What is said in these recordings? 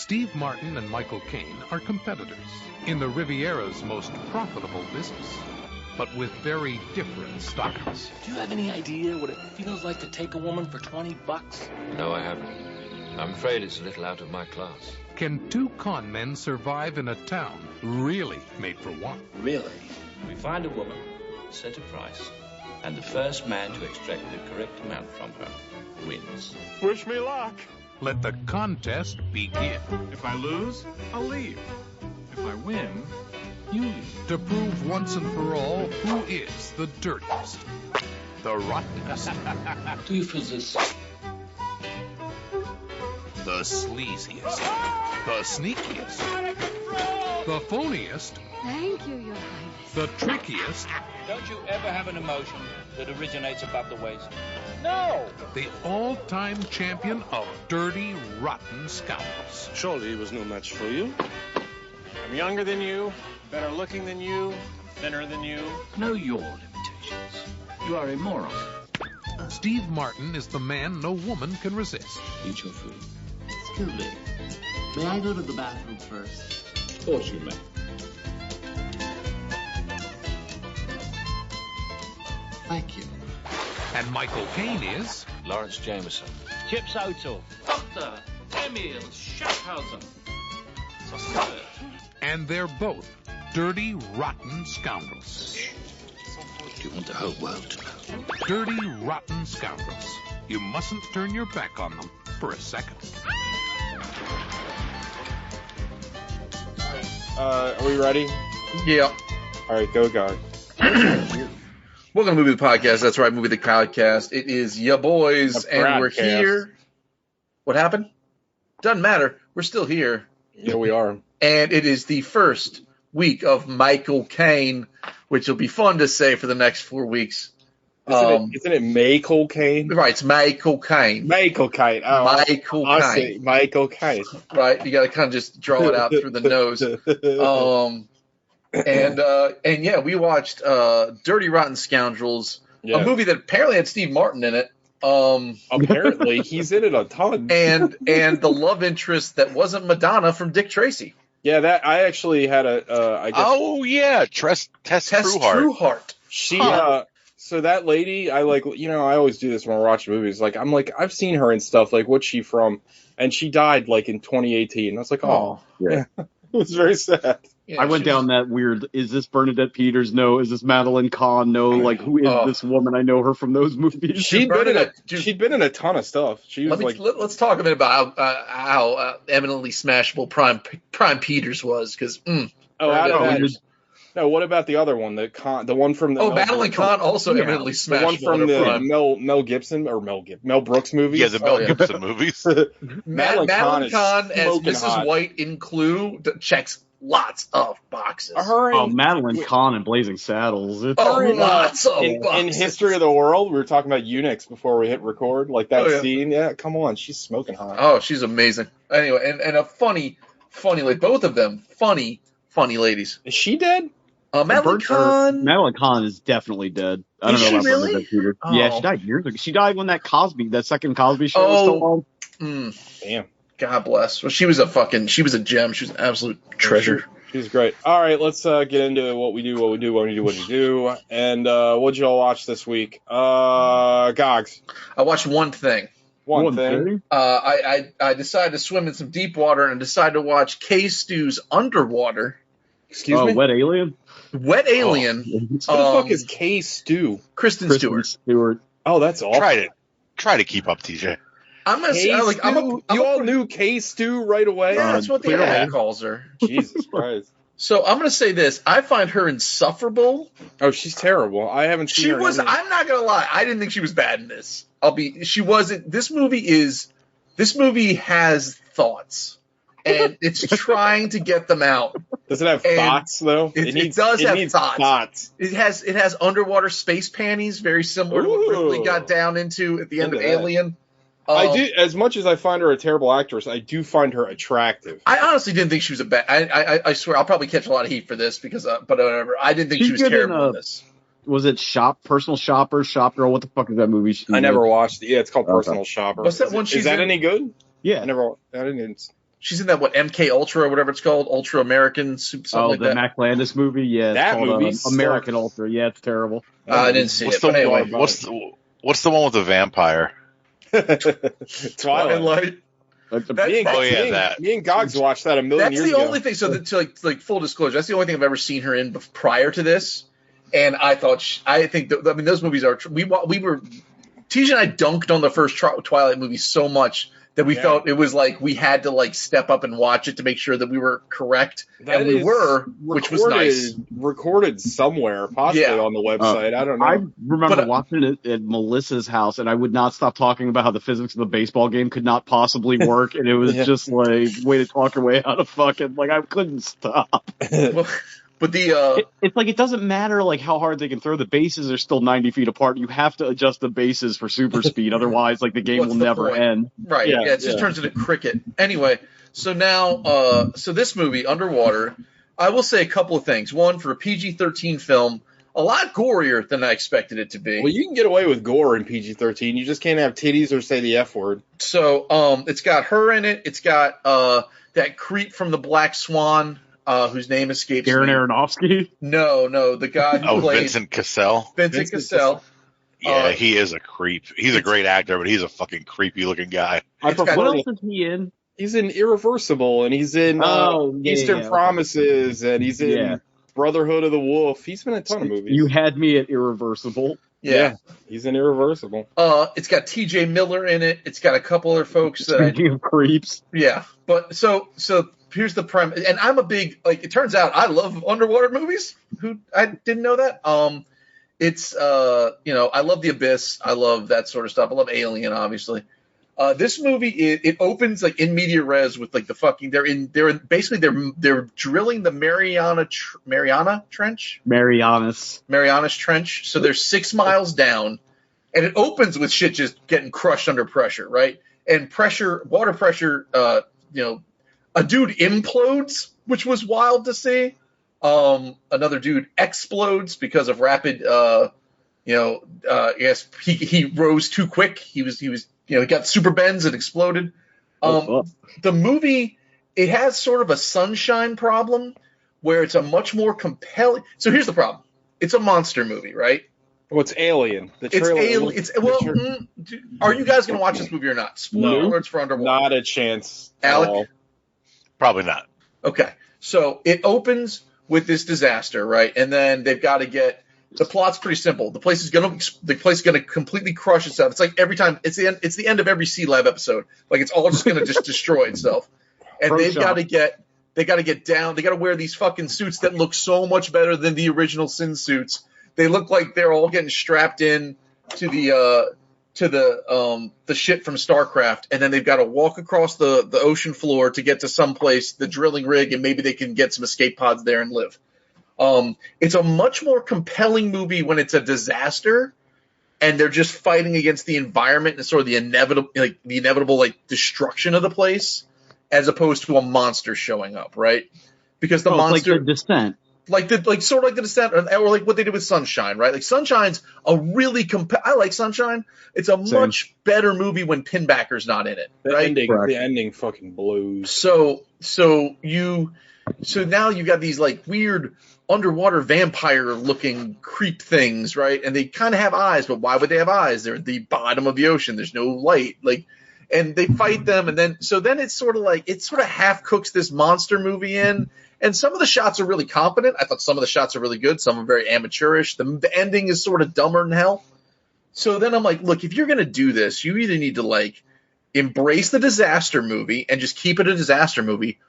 Steve Martin and Michael Caine are competitors in the Riviera's most profitable business, but with very different styles. Do you have any idea what it feels like to take a woman for $20? No, I haven't. I'm afraid it's a little out of my class. Can two con men survive in a town really made for one? Really? We find a woman, set a price, and the first man to extract the correct amount from her wins. Wish me luck. Let the contest begin. If I lose, I'll leave. If I win, you leave. To prove once and for all who is the dirtiest, the rottenest, Do you feel this? the sleaziest, the sneakiest, the phoniest, Thank you, Your Highness. the trickiest, Don't you ever have an emotion that originates above the waist? No! the all-time champion of dirty, rotten scoundrels. Surely he was no match for you. I'm younger than you, better looking than you, thinner than you. Know your limitations. You are immoral. Steve Martin is the man no woman can resist. Eat your food. Excuse me. May I go to the bathroom first? Of course you may. Thank you. And Michael Caine is Lawrence Jameson. Chips O'Toole. Doctor Emil Schaffhausen. and they're both dirty, rotten scoundrels. You want the whole world to know. Dirty, rotten scoundrels. You mustn't turn your back on them for a second. Are we ready? Yeah. All right, go, guys. Welcome to Movie the Podcast. That's right, Movie the Podcast. It is ya boys, and we're here. What happened? Doesn't matter. We're still here. Yeah, we are. And it is the first week of Michael Caine, which will be fun to say for the next 4 weeks. Isn't it Michael Caine? Right, it's Michael Caine. Michael Caine. Oh, Michael I Caine. see. Michael Caine. Right, you got to kind of just draw it out through the nose. And yeah, we watched Dirty Rotten Scoundrels, a movie that apparently had Steve Martin in it. Apparently, he's in it a ton. And the love interest that wasn't Madonna from Dick Tracy. Yeah, that I actually had a. I guess, oh yeah, Tess Trueheart. She so that lady, I always do this when we're watching movies. I've seen her in stuff. Like, what's she from? And she died like in 2018. I was like, oh yeah. It was very sad. Yeah, I went down that weird, is this Bernadette Peters? No. Is this Madeline Kahn? No. Like, who is this woman? I know her from those movies. She'd been in a ton of stuff. She was let's talk a bit about how eminently smashable Prime Peters was. Because no, what about the other one? The one from the Madeline Kahn also eminently smashable. The one from the Mel Gibson or Mel Brooks movies. Yeah, the Mel Gibson movies. Madeline Kahn as Mrs. White in Clue checks lots of boxes. Madeline Kahn in Blazing Saddles. Lots of boxes. In History of the World, we were talking about eunuchs before we hit record. Like that scene. Yeah, come on. She's smoking hot. Oh, she's amazing. Anyway, and a funny, like both of them, funny ladies. Is she dead? Madeline Kahn is definitely dead. I don't know about Bernadette Peters. Yeah, she died years ago. She died when that second Cosby show was still on. Damn. God bless. Well, she was a gem. She was an absolute treasure. She was great. All right, let's get into what we do. And what'd you all watch this week? Gogs. I watched one thing. One thing? I decided to swim in some deep water and decided to watch K. Stew's Underwater. Excuse me? Wet Alien? Wet Alien. Who the fuck is K. Stew? Kristen Stewart. Oh, that's awful. Try to keep up, TJ. You all knew K. Stew right away? Yeah, that's what the internet calls her. Jesus Christ. So I'm going to say this. I find her insufferable. Oh, she's terrible. I haven't seen her. I'm not going to lie. I didn't think she was bad in this. She wasn't. This movie has thoughts. And it's trying to get them out. Does it have thoughts, though? It does have thoughts. It has underwater space panties, very similar to what Ripley got down into at the end of Alien. I do, as much as I find her a terrible actress, I do find her attractive. I honestly didn't think she was a bad. I swear I'll probably catch a lot of heat for this because, but whatever. I didn't think she was terrible in this. Was it Personal Shopper, Shop Girl? What the fuck is that movie? I never watched it. Yeah, it's called Personal Shopper. What's that one? Is that any good? Yeah, I didn't. She's in that MK Ultra or whatever it's called, Ultra American something like that. Oh, the Mac Landis movie. Yeah, that it's called movie American Ultra. Yeah, it's terrible. I didn't see it. But anyway, what's the one with the vampire? Twilight. Me and Gogs watched that a million years ago. That's the only thing. So, to full disclosure, that's the only thing I've ever seen her in prior to this. And I think those movies are. We were, TJ and I dunked on the first Twilight movie so much that we felt it was like we had to step up and watch it to make sure that we were correct, and we were, which was nice. Recorded somewhere, possibly on the website. I don't know. I remember watching it at Melissa's house, and I would not stop talking about how the physics of the baseball game could not possibly work, and it was just way to talk your way out of fucking I couldn't stop. But it's it doesn't matter how hard they can throw. The bases are still 90 feet apart. You have to adjust the bases for super speed, otherwise the game will never end. Right? Yeah, it just turns into cricket. Anyway, so now, this movie, Underwater, I will say a couple of things. One, for a PG-13 film, a lot gorier than I expected it to be. Well, you can get away with gore in PG-13. You just can't have titties or say the F word. So, it's got her in it. It's got that creep from the Black Swan. Whose name escapes Darren me. Aronofsky? No, the guy who played Vincent Cassel. Vincent Cassel. Yeah, he is a creep. He's a great actor, but he's a fucking creepy looking guy. What else is he in? He's in Irreversible, and he's in Eastern Promises, and he's in Brotherhood of the Wolf. He's been in a ton of movies. You had me at Irreversible. Yeah, he's in Irreversible. It's got T.J. Miller in it. It's got a couple other folks. Speaking of creeps. Yeah, but so here's the premise, and I'm a big it turns out I love underwater movies. I didn't know that. It's I love The Abyss. I love that sort of stuff. I love Alien, obviously. This movie it opens in media res with the fucking they're drilling the Mariana Trench. Marianas Trench. So they're 6 miles down, and it opens with shit just getting crushed under pressure, right? And water pressure, a dude implodes, which was wild to see. Another dude explodes because of rapid, I guess he rose too quick. He got super bends and exploded. The movie, it has sort of a sunshine problem where it's a much more compelling. So here's the problem. It's a monster movie, right? Well, it's Alien. Are you guys going to watch this movie or not? Spoiler alerts for Underwater. Not a chance. Alec? Probably not. Okay. So it opens with this disaster, right? And then they've got to get the plot's pretty simple. The place is gonna completely crush itself. It's like every time it's the end of every C-Lab episode. It's all just gonna just destroy itself. And they've got to get down. They got to wear these fucking suits that look so much better than the original Sin suits. They look like they're all getting strapped in to the shit from StarCraft, and then they've got to walk across the ocean floor to get to someplace, the drilling rig, and maybe they can get some escape pods there and live. It's a much more compelling movie when it's a disaster and they're just fighting against the environment and sort of the inevitable destruction of the place, as opposed to a monster showing up, right? Because the monster, like The Descent. Sort of like The Descent, or what they did with Sunshine, right? Sunshine's a really I like Sunshine. It's a much better movie when Pinbacker's not in it, right? The ending fucking blows. So now you got these weird underwater vampire looking creep things, right? And they kind of have eyes, but why would they have eyes? They're at the bottom of the ocean. There's no light, and they fight them, and then it's sort of half cooks this monster movie in. And some of the shots are really competent. I thought some of the shots are really good. Some are very amateurish. The ending is sort of dumber than hell. So then I'm like, look, if you're going to do this, you either need to embrace the disaster movie and just keep it a disaster movie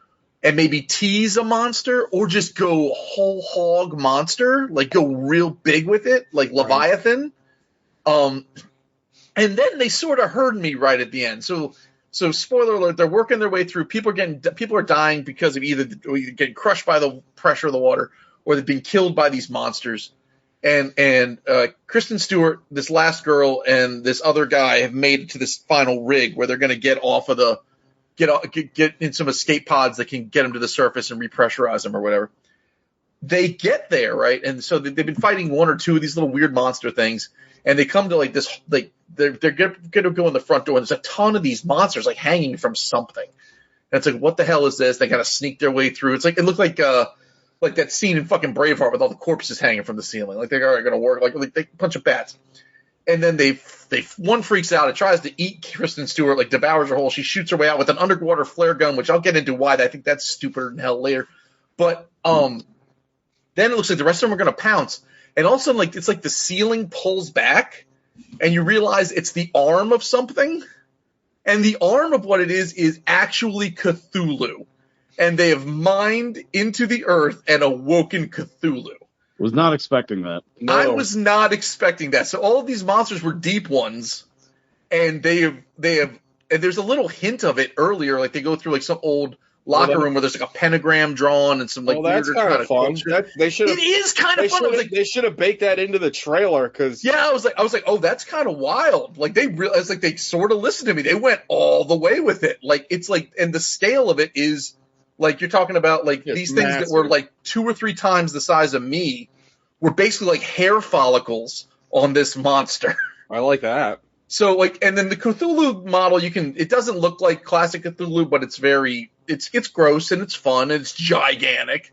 and maybe tease a monster, or just go whole hog monster, go real big with it, like Leviathan. And then they sort of heard me right at the end. So spoiler alert, they're working their way through. People are dying because of either getting crushed by the pressure of the water, or they've been killed by these monsters. And Kristen Stewart, this last girl, and this other guy have made it to this final rig where they're going to get off of get in some escape pods that can get them to the surface and repressurize them or whatever. They get there, right? And so they've been fighting one or two of these little weird monster things, and they come to they're going to go in the front door, and there's a ton of these monsters hanging from something. And it's like, what the hell is this? They gotta sneak their way through. It's like, it looked like that scene in fucking Braveheart with all the corpses hanging from the ceiling. Like, they're gonna work, like a bunch of bats. And then one freaks out. It tries to eat Kristen Stewart, like devours her whole. She shoots her way out with an underwater flare gun, which I'll get into why I think that's stupider than hell later. But then it looks like the rest of them are going to pounce. And all of a sudden, like, it's like the ceiling pulls back, and you realize it's the arm of something. And the arm of what it is actually Cthulhu. And they have mined into the earth and awoken Cthulhu. Was not expecting that. No. I was not expecting that. So all of these monsters were deep ones, and they have, and there's a little hint of it earlier. Like, they go through like some old locker room where there's like a pentagram drawn and some like that's kind of fun. They should. It is kind of fun. They should have baked that into the trailer because. Yeah, I was like, oh, that's kind of wild. Like, it's like they sort of listened to me. They went all the way with it. Like, it's like, and the scale of it is. Like, you're talking about, like, these things that were, like, 2 or 3 times the size of me were basically, like, hair follicles on this monster. I like that. So, like, and then the Cthulhu model, it doesn't look like classic Cthulhu, but it's it's gross and it's fun and it's gigantic.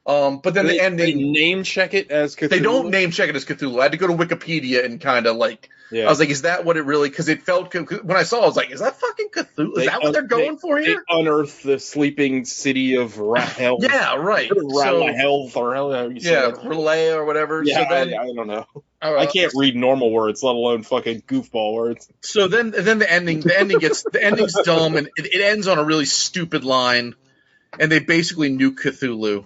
But then the ending. They name check it as Cthulhu? They don't name check it as Cthulhu. I had to go to Wikipedia and kind of, like, I was like, is that what it really? Because it felt when I saw it, I was like, is that fucking Cthulhu? Is that what they're going for here? They unearthed the sleeping city of Rahel. Yeah, right. Rahel, Relay or whatever. Yeah, so then, I don't know. I can't read normal words, let alone fucking goofball words. So then the ending's dumb, and it ends on a really stupid line, and they basically nuke Cthulhu.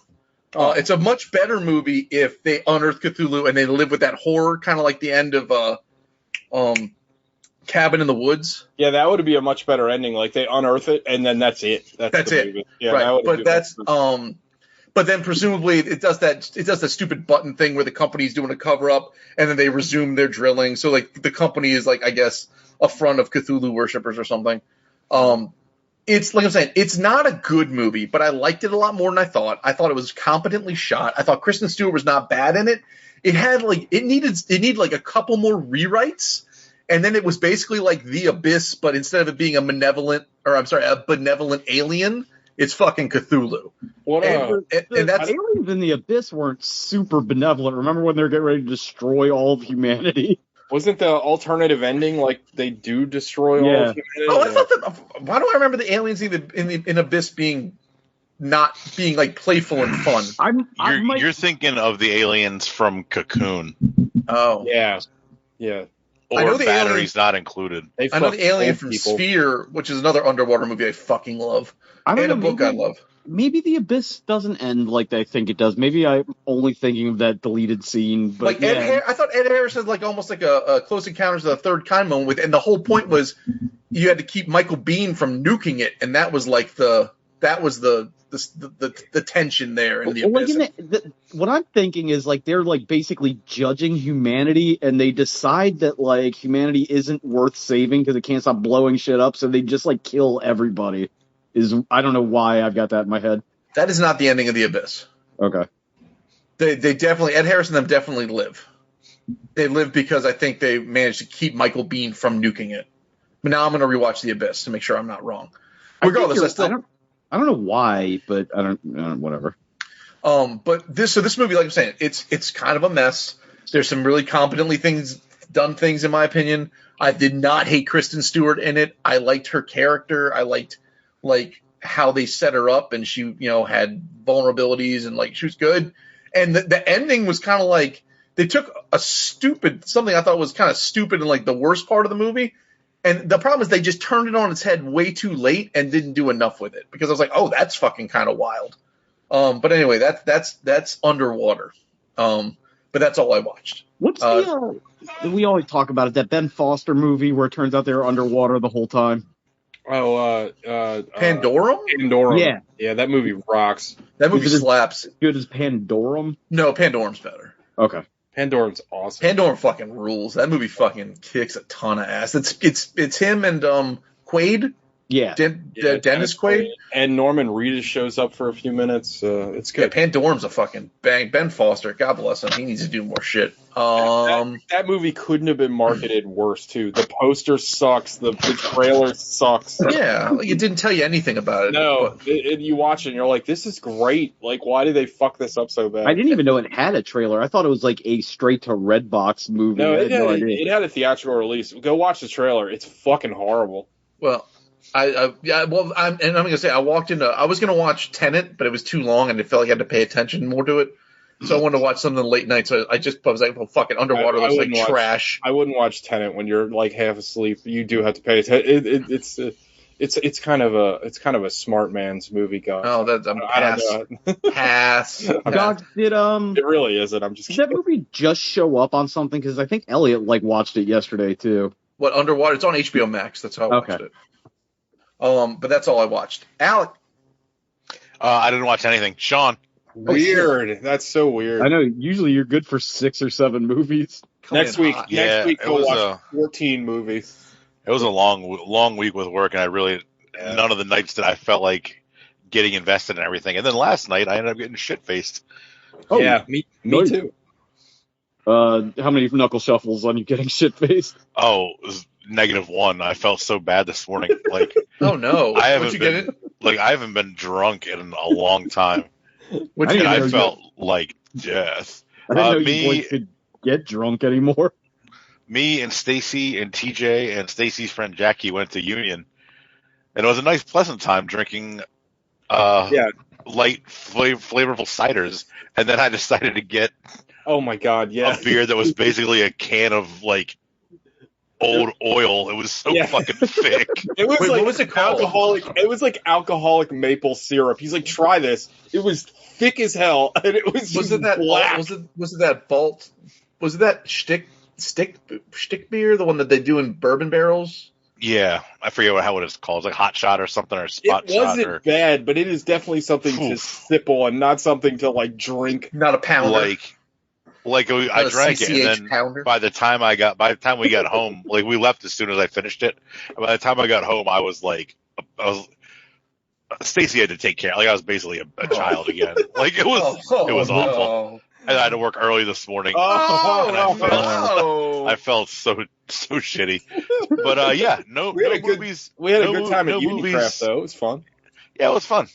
It's a much better movie if they unearth Cthulhu and they live with that horror, kind of like the end of Cabin in the Woods. Yeah, that would be a much better ending. Like, they unearth it and then that's it. That's it. Movie. Yeah, right. But then presumably it does that stupid button thing where the company's doing a cover up and then they resume their drilling. So, like, the company is, like, I guess a front of Cthulhu worshippers or something. It's like I'm saying, it's not a good movie, but I liked it a lot more than I thought. I thought it was competently shot. I thought Kristen Stewart was not bad in it. It needed like a couple more rewrites, and then it was basically like The Abyss, but instead of it being a benevolent alien, it's fucking Cthulhu. And that's aliens in The Abyss weren't super benevolent. Remember when they were getting ready to destroy all of humanity? Wasn't the alternative ending like they do destroy all of humanity? Oh, I thought that. Why do I remember the aliens in Abyss being not being like playful and fun? You're thinking of the aliens from Cocoon. Oh, yeah. Or I know the batteries not included. I know the alien from Sphere, which is another underwater movie I fucking love, and a book I love. Maybe The Abyss doesn't end like I think it does. Maybe I'm only thinking of that deleted scene. But like I thought Ed Harris had like almost like a Close Encounters of the Third Kind moment and the whole point was you had to keep Michael Biehn from nuking it, and that was like the tension there in The Abyss. What I'm thinking is like they're like basically judging humanity, and they decide that like humanity isn't worth saving because it can't stop blowing shit up, so they just like kill everybody. I don't know why I've got that in my head. That is not the ending of The Abyss. Okay. They definitely, Ed Harris and them definitely live. They live because I think they managed to keep Michael Biehn from nuking it. But now I'm going to rewatch The Abyss to make sure I'm not wrong. Regardless, I don't know why, but I don't whatever. But this movie, like I'm saying, it's kind of a mess. There's some really competently done things in my opinion. I did not hate Kristen Stewart in it. I liked her character. I liked like how they set her up, and she, had vulnerabilities, and like she was good. And the ending was kind of like they took something I thought was kind of stupid and like the worst part of the movie. And the problem is they just turned it on its head way too late and didn't do enough with it, because I was like, oh, that's fucking kind of wild. But anyway, that's Underwater. But that's all I watched. What's we always talk about it, that Ben Foster movie where it turns out they were underwater the whole time. Oh, Pandorum? Pandorum. Yeah, that movie rocks. That movie slaps. Good as Pandorum? No, Pandorum's better. Okay. Pandorum's awesome. Pandorum fucking rules. That movie fucking kicks a ton of ass. It's him and Quaid. Yeah. Dennis Quaid and Norman Reedus shows up for a few minutes. It's Yeah, good. Pandorm's a fucking bang. Ben Foster, God bless him. He needs to do more shit. That movie couldn't have been marketed worse too. The poster sucks. The trailer sucks. Yeah, like it didn't tell you anything about it. No, you watch it and you're like, this is great. Like, why did they fuck this up so bad? I didn't even know it had a trailer. I thought it was like a straight to Redbox movie. No, I had no idea. it had a theatrical release. Go watch the trailer. It's fucking horrible. Well, I'm gonna say I walked into. I was gonna watch Tenet, but it was too long, and it felt like I had to pay attention more to it. So I wanted to watch something late night. So I was like, well, fucking Underwater looks like trash. I wouldn't watch Tenet when you're like half asleep. You do have to pay attention. It's kind of a smart man's movie, guys. Oh, I don't know. Pass. God, it really isn't. I'm just did that movie just show up on something? Because I think Elliot watched it yesterday too. What, Underwater? It's on HBO Max. That's how I watched it. But that's all I watched. Alec. I didn't watch anything. Sean. Weird. That's so weird. I know. Usually you're good for 6 or 7 movies. Next week we'll watch 14 movies. It was a long week with work, and none of the nights that I felt like getting invested in everything. And then last night I ended up getting shit faced. Oh yeah, me too. How many knuckle shuffles on you getting shit faced? Oh, it was -1. I felt so bad this morning. Like, oh no, I haven't been drunk in a long time. I felt like death. I didn't know you boys could get drunk anymore. Me and Stacy and TJ and Stacy's friend Jackie went to Union, and it was a nice, pleasant time drinking light, flavorful ciders. And then I decided to get oh my god, a beer that was basically a can of like old oil. It was so fucking thick. It was what was it called? It was like alcoholic maple syrup. He's like, try this. It was thick as hell, and it was just black. Was it that Vault? Was it that stick beer, the one that they do in bourbon barrels? Yeah, I forget how it is called. It's like Hot Shot or something, or Spot Shot. It wasn't bad, but it is definitely something to sip on, not something to like drink. Not a pounder. Like I drank it, and then by the time we got home, like we left as soon as I finished it. And by the time I got home, I was Stacy had to take care. Like I was basically a child again. Like it was awful. No. And I had to work early this morning. I felt so shitty. But we had a good time at Unicraft though. It was fun. Yeah, it was fun.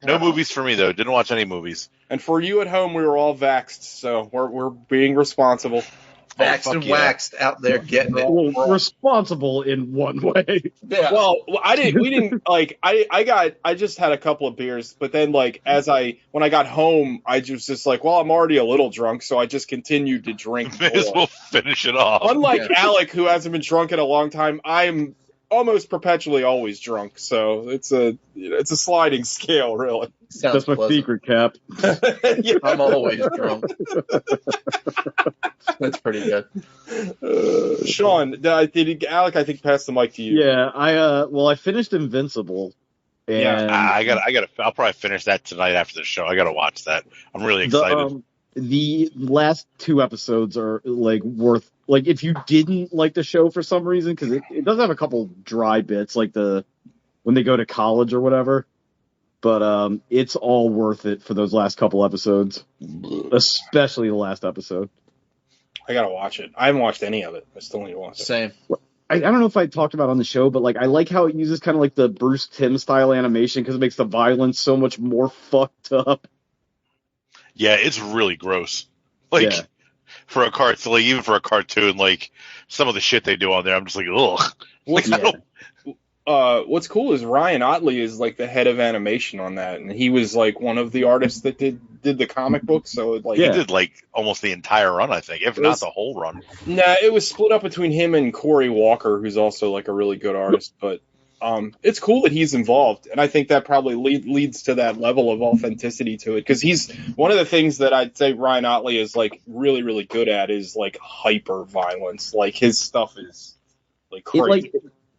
No movies for me though. Didn't watch any movies. And for you at home, we were all vaxxed, so we're being responsible. Vaxxed and waxed out there getting it. Well, responsible in one way. Yeah. Well, we didn't I just had a couple of beers, but then like when I got home, I just like, well, I'm already a little drunk, so I just continued to drink. May as well finish it off. Unlike Alec, who hasn't been drunk in a long time, I'm almost perpetually always drunk, so it's a sliding scale, really. That's my secret, Cap. Yeah. I'm always drunk. That's pretty good. Sean, Alec, I think, passed the mic to you. Yeah, I finished Invincible. And I'll probably finish that tonight after the show. I gotta watch that. I'm really excited. The last 2 episodes are like worth, like if you didn't like the show for some reason, because it does have a couple dry bits, like when they go to college or whatever. But it's all worth it for those last couple episodes, especially the last episode. I gotta watch it. I haven't watched any of it. I still need to watch it. Same. I don't know if I talked about it on the show, but like I like how it uses kind of like the Bruce Timm style animation because it makes the violence so much more fucked up. Yeah, it's really gross. Like for a cartoon, like even for a cartoon, like some of the shit they do on there, I'm just like, ugh. What's cool is Ryan Otley is like the head of animation on that, and he was like one of the artists that did the comic book. So he did like almost the entire run, I think, if not the whole run. Nah, it was split up between him and Corey Walker, who's also like a really good artist. But it's cool that he's involved, and I think that probably leads to that level of authenticity to it, because he's one of the things that I'd say Ryan Otley is like really, really good at is like hyper violence. Like his stuff is like crazy.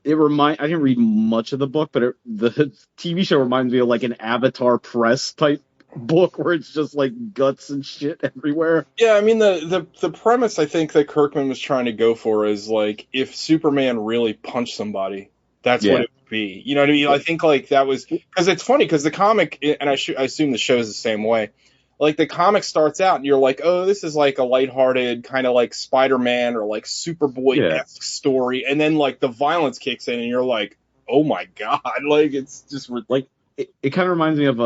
I didn't read much of the book, but the TV show reminds me of like an Avatar Press type book where it's just like guts and shit everywhere. Yeah, I mean the premise I think that Kirkman was trying to go for is like if Superman really punched somebody, That's what it would be. You know what I mean? I think like that was because it's funny because the comic, and I assume the show's the same way. Like the comic starts out and you're like, oh, this is like a lighthearted kind of like Spider-Man or like Superboy-esque story, and then like the violence kicks in and you're like, oh my god, like it's just like it kind of reminds me of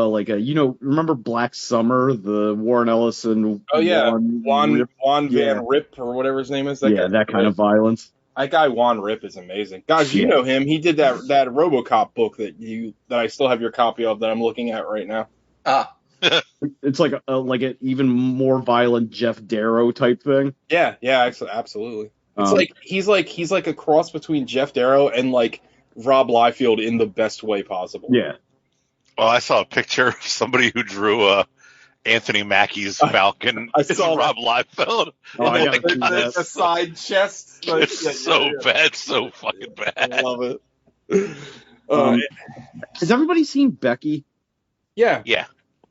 remember Black Summer, the Warren Ellis and Juan Van Rip or whatever his name is. That kind of violence. That guy Juan Rip is amazing. Guys, you know him. He did that RoboCop book that I still have your copy of that I'm looking at right now. It's like an even more violent Jeff Darrow type thing. Yeah, absolutely. It's he's like a cross between Jeff Darrow and like Rob Liefeld in the best way possible. Yeah. Well, I saw a picture of somebody who drew Anthony Mackie's Falcon. I saw Rob Liefeld. The side chest. It's bad, so fucking bad. I love it. Has everybody seen Becky? Yeah.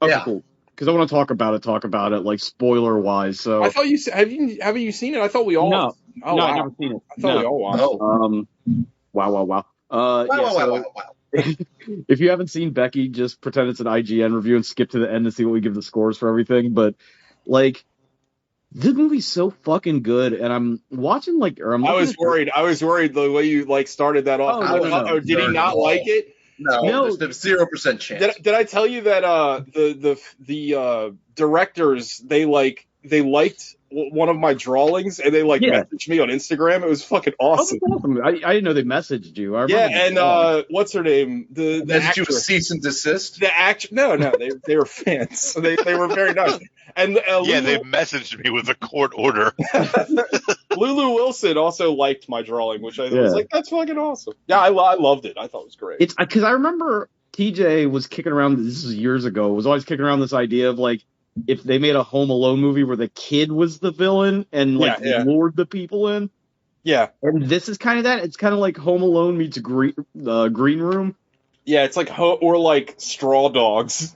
Okay, cool. Because I want to talk about it, like spoiler wise. So I thought have you seen it? I thought we all. No, oh, wow. I've never seen it. I thought we all watched. Wow. If you haven't seen Becky, just pretend it's an IGN review and skip to the end to see what we give the scores for everything. But like, this movie's so fucking good, and I'm watching I was worried the way you like started that off. No. Did he not like it? No, there's 0% chance. Did I tell you that the directors they liked one of my drawings and they messaged me on Instagram? It was fucking awesome. Oh, awesome. I didn't know they messaged you. What's her name? The actress. You cease and desist. The actor? No, they were fans. They were very nice. And they messaged me with a court order. Lulu Wilson also liked my drawing, which I was like, that's fucking awesome. Yeah, I loved it. I thought it was great. It's because I remember TJ was kicking around. This was years ago. Was always kicking around this idea of like if they made a Home Alone movie where the kid was the villain and lured the people in. Yeah, and this is kind of that. It's kind of like Home Alone meets Green Room. Yeah, it's like or like Straw Dogs.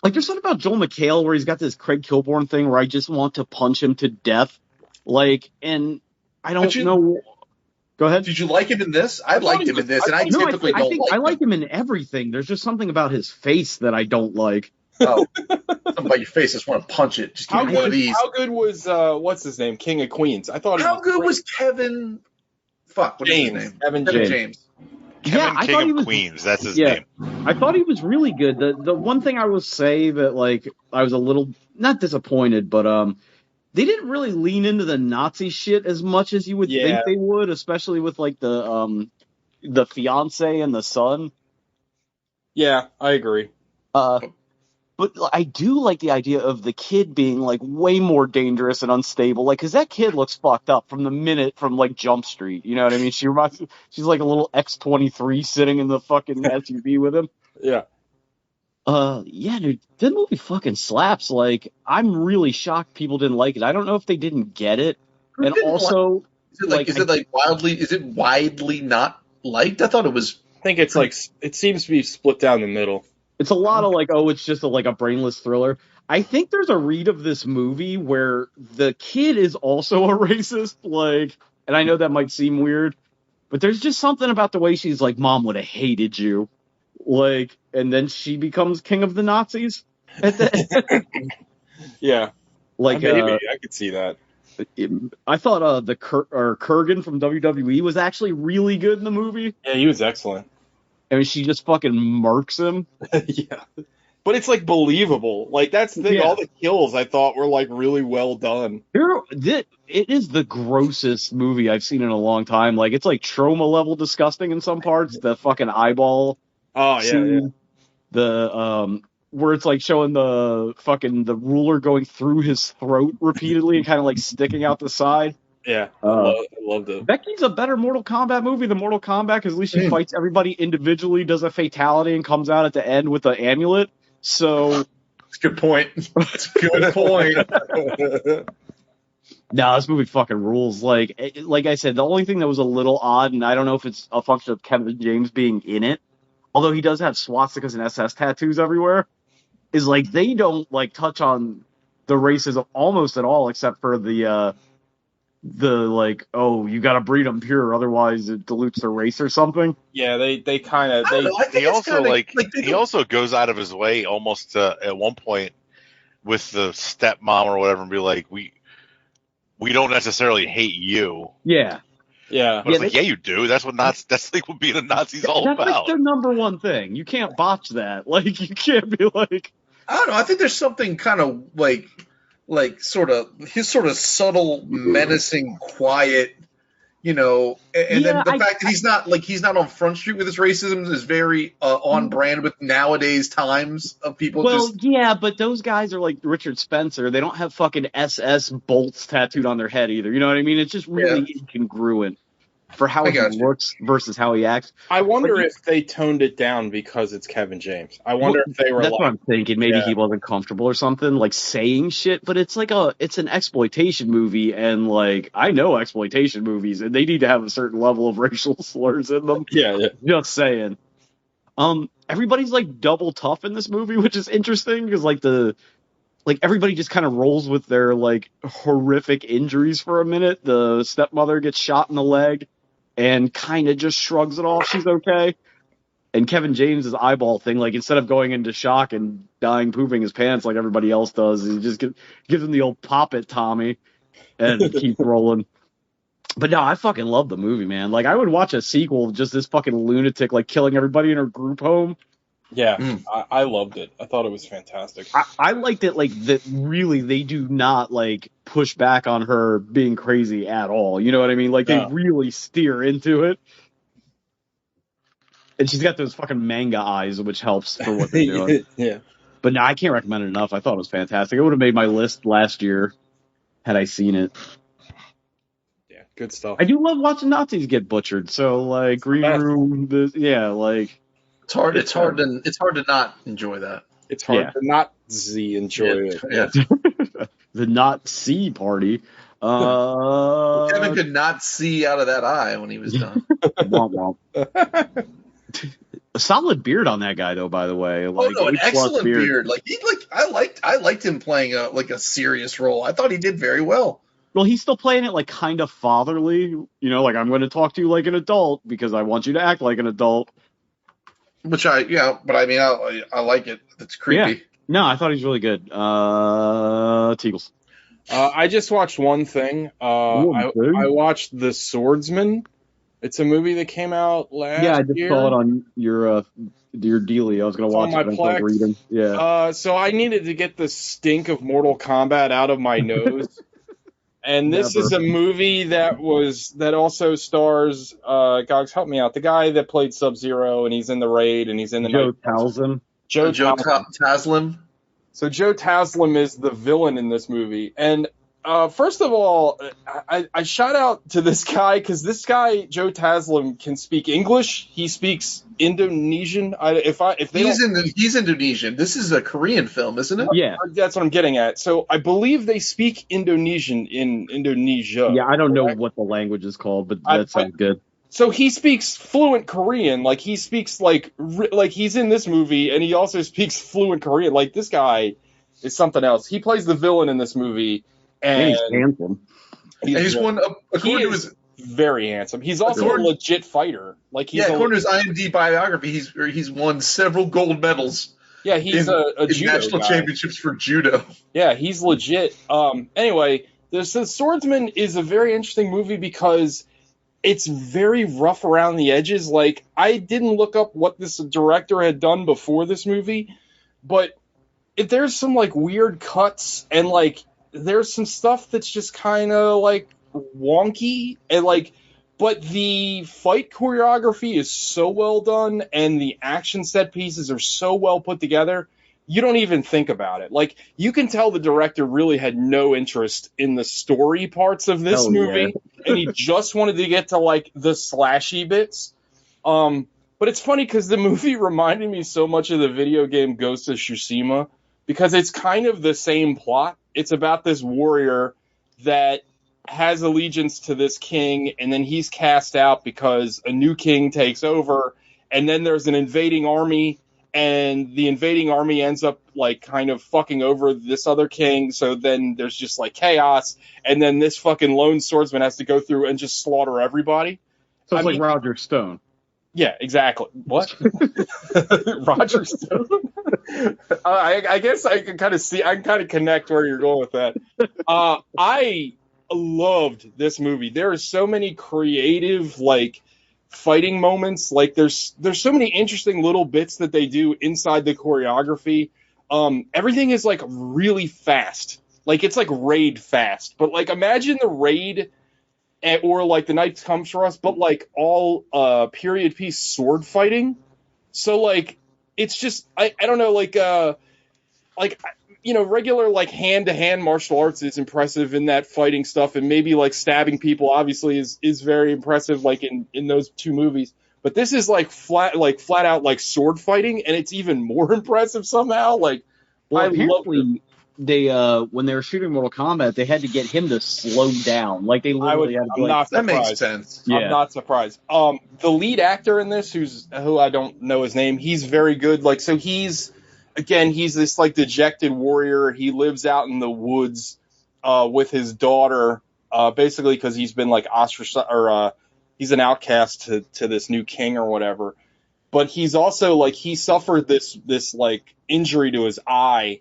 Like, there's something about Joel McHale where he's got this Craig Kilborn thing where I just want to punch him to death. Like, and I don't know. Go ahead. Did you like him in this? I liked him in this, and I typically don't like him. I like him in everything. There's just something about his face that I don't like. Oh, something about your face. I just want to punch it. Just give me one of these. How good was, what's his name? King of Queens. I thought How good was Kevin? What is his name? Kevin James. Kevin King of Queens, that's his name. I thought he was really good. The one thing I will say that like I was a little not disappointed, but they didn't really lean into the Nazi shit as much as you would think they would, especially with like the fiance and the son. Yeah, I agree. But I do like the idea of the kid being like way more dangerous and unstable, like because that kid looks fucked up from the minute from like Jump Street. You know what I mean? She's like a little X-23 sitting in the fucking SUV with him. Yeah. Dude, that movie fucking slaps. Like, I'm really shocked people didn't like it. I don't know if they didn't get it, and also is it widely not liked? I thought it was. I think it's like it seems to be split down the middle. It's a lot of like, it's just a brainless thriller. I think there's a read of this movie where the kid is also a racist, like, and I know that might seem weird, but there's just something about the way she's like, Mom would have hated you, like, and then she becomes king of the Nazis. Yeah, like maybe I could see that. I thought the Kurgan from WWE was actually really good in the movie. Yeah, he was excellent. I mean, she just fucking murks him. Yeah. But it's, like, believable. Like, that's the thing. Yeah. All the kills, I thought, were, like, really well done. It is the grossest movie I've seen in a long time. Like, it's, like, trauma-level disgusting in some parts. The fucking eyeball scene. The, where it's, like, showing the ruler going through his throat repeatedly and kind of, like, sticking out the side. Yeah, I loved it. Becky's a better Mortal Kombat movie than Mortal Kombat because at least she fights everybody individually, does a fatality, and comes out at the end with an amulet. So that's a good point. That's a good point. No, this movie fucking rules. Like I said, the only thing that was a little odd, and I don't know if it's a function of Kevin James being in it, although he does have swastikas and SS tattoos everywhere, is like they don't like touch on the racism almost at all, except for the like, oh, you got to breed them pure, otherwise it dilutes their race or something. Yeah, they kind of he also he also goes out of his way almost to, at one point with the stepmom or whatever and be like, we don't necessarily hate you. Yeah. Yeah. But it's like, yeah, you do. That's like what being a Nazi's all that's about. Like their number one thing. You can't botch that. Like, you can't be like, I don't know. I think there's something kind of like sort of his sort of subtle, menacing, quiet, and then the fact that he's not on Front Street with his racism is very on brand with nowadays times of people. Well, yeah, but those guys are like Richard Spencer. They don't have fucking SS bolts tattooed on their head either. You know what I mean? It's just really incongruent for how he looks versus how he acts. I wonder if they toned it down because it's Kevin James. I wonder if they were. That's what I'm thinking. Maybe he wasn't comfortable or something, like saying shit. But it's like it's an exploitation movie, and like I know exploitation movies, and they need to have a certain level of racial slurs in them. Yeah. Just saying. Everybody's like double tough in this movie, which is interesting because everybody just kind of rolls with their like horrific injuries for a minute. The stepmother gets shot in the leg and kind of just shrugs it off. She's okay. And Kevin James' eyeball thing, like instead of going into shock and dying pooping his pants like everybody else does, he just gives him the old pop it, Tommy, and keeps rolling. But no, I fucking love the movie, man. Like I would watch a sequel of just this fucking lunatic like killing everybody in her group home. Yeah, I loved it. I thought it was fantastic. I liked it, like, that really they do not, like, push back on her being crazy at all. You know what I mean? Like, they really steer into it. And she's got those fucking manga eyes, which helps for what they're doing. Yeah. But no, I can't recommend it enough. I thought it was fantastic. It would have made my list last year had I seen it. Yeah, good stuff. I do love watching Nazis get butchered. So, like, Green Room, like... It's hard to not enjoy that. It's hard to not enjoy it. Yeah. The not see party. Kevin could not see out of that eye when he was done. Womp womp. A solid beard on that guy, though. By the way, like, an excellent beard. I liked him playing a serious role. I thought he did very well. Well, he's still playing it like kind of fatherly. Like I'm going to talk to you like an adult because I want you to act like an adult. But I like it. It's creepy. Yeah. No, I thought he's really good. Teagles. I just watched one thing. I watched The Swordsman. It's a movie that came out last year. Yeah, I just saw it on your dealie. I was going to watch it. Plex. Reading. Yeah. So I needed to get the stink of Mortal Kombat out of my nose. And this is a movie that also stars, Gogs, help me out, the guy that played Sub-Zero, and he's in the Raid, and he's in the Joe Taslim. Joe Taslim. So Joe Taslim is the villain in this movie. And first of all, I shout out to this guy because this guy, Joe Taslim, can speak English. He speaks Indonesian. He's Indonesian. This is a Korean film, isn't it? Yeah, that's what I'm getting at. So I believe they speak Indonesian in Indonesia. Yeah, I don't know what the language is called, but that sounds good. So he speaks fluent Korean. Like he speaks like he's in this movie, and he also speaks fluent Korean. Like this guy is something else. He plays the villain in this movie. And he's handsome. He's very handsome. He's also a legit fighter. According to his IMDb biography, he's won several gold medals. Yeah, he's a judo national guy. Championships for judo. Yeah, he's legit. Anyway, The Swordsman is a very interesting movie because it's very rough around the edges. Like, I didn't look up what this director had done before this movie, but there's some like weird cuts and like there's some stuff that's just kind of like wonky and like, but the fight choreography is so well done and the action set pieces are so well put together, you don't even think about it. Like, you can tell the director really had no interest in the story parts of this movie, and he just wanted to get to like the slashy bits. But it's funny because the movie reminded me so much of the video game Ghost of Tsushima because it's kind of the same plot. It's about this warrior that has allegiance to this king, and then he's cast out because a new king takes over, and then there's an invading army, and the invading army ends up like kind of fucking over this other king. So then there's just like chaos, and then this fucking lone swordsman has to go through and just slaughter everybody. So it's like Roger Stone. Yeah, exactly. What? Roger Stone? I guess I can kind of see, I can kind of connect where you're going with that. I loved this movie. There are so many creative, like, fighting moments. Like, there's so many interesting little bits that they do inside the choreography. Everything is, like, really fast. Like, it's like Raid fast. But, like, imagine the Raid or like the Knights Comes for Us, but like all period piece sword fighting. So like it's just I don't know, like regular like hand to hand martial arts is impressive in that fighting stuff, and maybe like stabbing people obviously is very impressive like in those two movies. But this is like flat out like sword fighting, and it's even more impressive somehow. Like, well, apparently they when they were shooting Mortal Kombat, they had to get him to slow down. Like they literally had to be like, that makes sense. Yeah. I'm not surprised. The lead actor in this, who I don't know his name, he's very good. Like, so he's this like dejected warrior. He lives out in the woods with his daughter, basically because he's been like ostracized, or he's an outcast to this new king or whatever. But he's also like, he suffered this like injury to his eye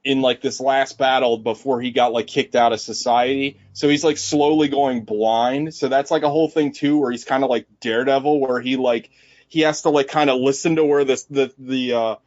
in like this last battle before he got like kicked out of society. So he's like slowly going blind. So that's like a whole thing too, where he's kind of like Daredevil, where he has to like kind of listen to where the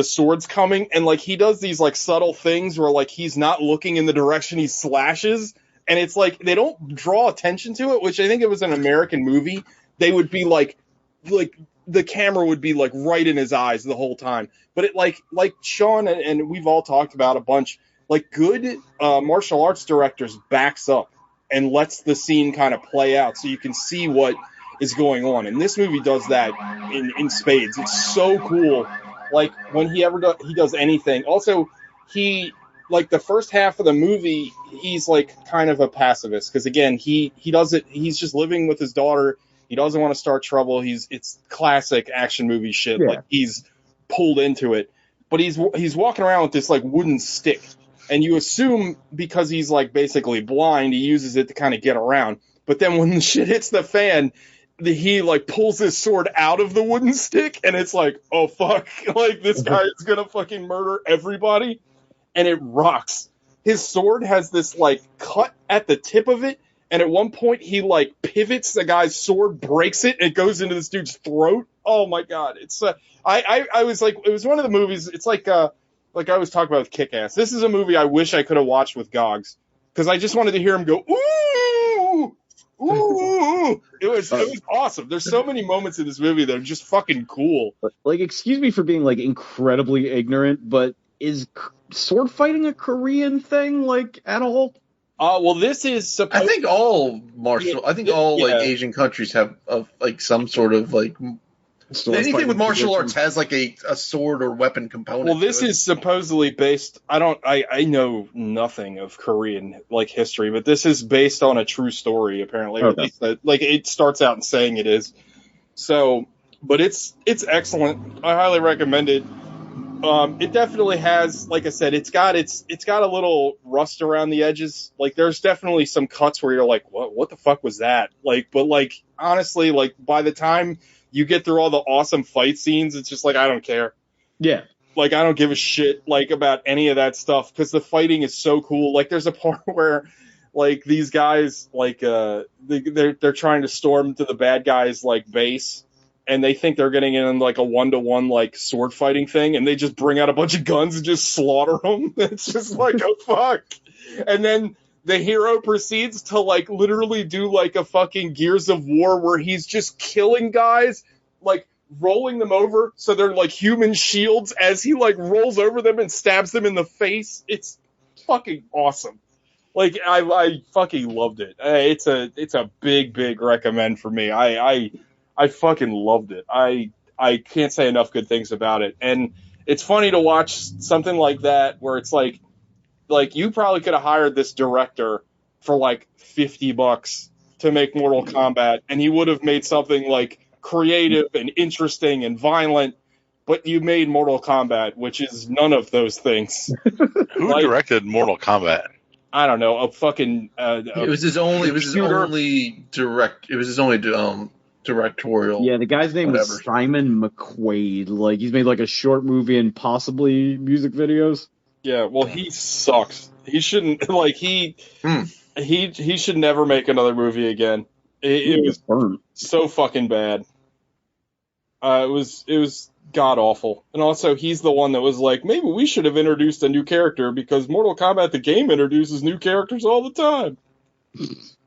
sword's coming. And like he does these like subtle things where like he's not looking in the direction he slashes. And it's like, they don't draw attention to it, which I think it was an American movie. They would be like the camera would be like right in his eyes the whole time. But it like Sean and we've all talked about a bunch, like good martial arts directors backs up and lets the scene kind of play out so you can see what is going on. And this movie does that in spades. It's so cool. Like when he does anything. Also, he like the first half of the movie, he's like kind of a pacifist because again, he does it. He's just living with his daughter. He doesn't want to start trouble. It's classic action movie shit. Yeah. Like he's pulled into it, but he's walking around with this like wooden stick, and you assume because he's like basically blind, he uses it to kind of get around. But then when the shit hits the fan, he like pulls his sword out of the wooden stick, and it's like, oh fuck, like this guy is gonna fucking murder everybody, and it rocks. His sword has this like cut at the tip of it. And at one point, he, like, pivots the guy's sword, breaks it, and it goes into this dude's throat. Oh, my God. It's I was like, it was one of the movies, it's like I was talking about with Kick-Ass. This is a movie I wish I could have watched with Gogs. Because I just wanted to hear him go, ooh, ooh. It was awesome. There's so many moments in this movie that are just fucking cool. Like, excuse me for being, like, incredibly ignorant, but is sword fighting a Korean thing, like, at all? Well, this is I think all Asian countries have like some sort of like anything with martial arts has like a sword or weapon component. Well, this is supposedly based. I know nothing of Korean like history, but this is based on a true story apparently. Okay. Like it starts out in saying it is. So, but it's excellent. I highly recommend it. It definitely has, like I said, it's got a little rust around the edges. Like there's definitely some cuts where you're like, what the fuck was that? Like, but like honestly, like by the time you get through all the awesome fight scenes, it's just like I don't care. Yeah. Like I don't give a shit like about any of that stuff because the fighting is so cool. Like there's a part where like these guys like they're trying to storm to the bad guys like base. And they think they're getting in like a 1-to-1 like sword fighting thing, and they just bring out a bunch of guns and just slaughter them. It's just like, oh fuck. And then the hero proceeds to like literally do like a fucking Gears of War where he's just killing guys, like rolling them over so they're like human shields as he like rolls over them and stabs them in the face. It's fucking awesome. Like I fucking loved it. It's a big recommend for me. I fucking loved it. I can't say enough good things about it. And it's funny to watch something like that where it's like you probably could have hired this director for like $50 to make Mortal Kombat, and he would have made something like creative and interesting and violent. but you made Mortal Kombat, which is none of those things. Who directed Mortal Kombat? I don't know. A fucking. It was his only. It was his only direct. It was his only directorial. Yeah, the guy's name was Simon McQuaid. Like, he's made like a short movie and possibly music videos. Yeah, well, he sucks. He shouldn't. Like, he should never make another movie again. It was so fucking bad. It was god awful. And also, he's the one that was like, maybe we should have introduced a new character because Mortal Kombat the game introduces new characters all the time.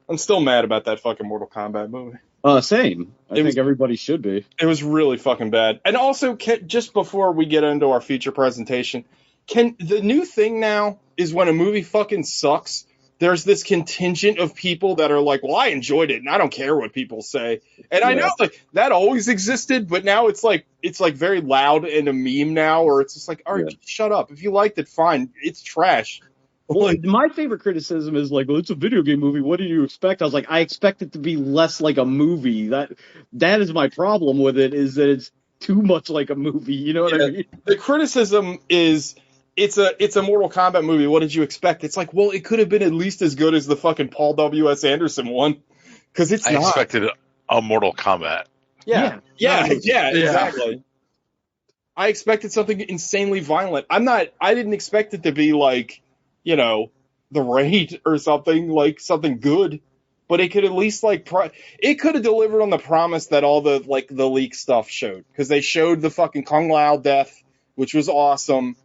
I'm still mad about that fucking Mortal Kombat movie. Same. I think everybody should be. It was really fucking bad. And also, just before we get into our feature presentation, the new thing now is when a movie fucking sucks, there's this contingent of people that are like, well, I enjoyed it and I don't care what people say. And I know like that always existed, but now it's like very loud and a meme now, or it's just like, all right, shut up. If you liked it, fine. It's trash. Well, my favorite criticism is like, well, it's a video game movie. What do you expect? I was like, I expect it to be less like a movie. That is my problem with it, is that it's too much like a movie. You know what I mean? The criticism is it's a Mortal Kombat movie. What did you expect? It's like, well, it could have been at least as good as the fucking Paul W.S. Anderson one, because it's not. I expected a Mortal Kombat. Yeah, exactly. I expected something insanely violent. I didn't expect it to be like, you know, The Raid or something, like something good, but it could at least like it could have delivered on the promise that all the leak stuff showed, because they showed the fucking Kung Lao death, which was awesome,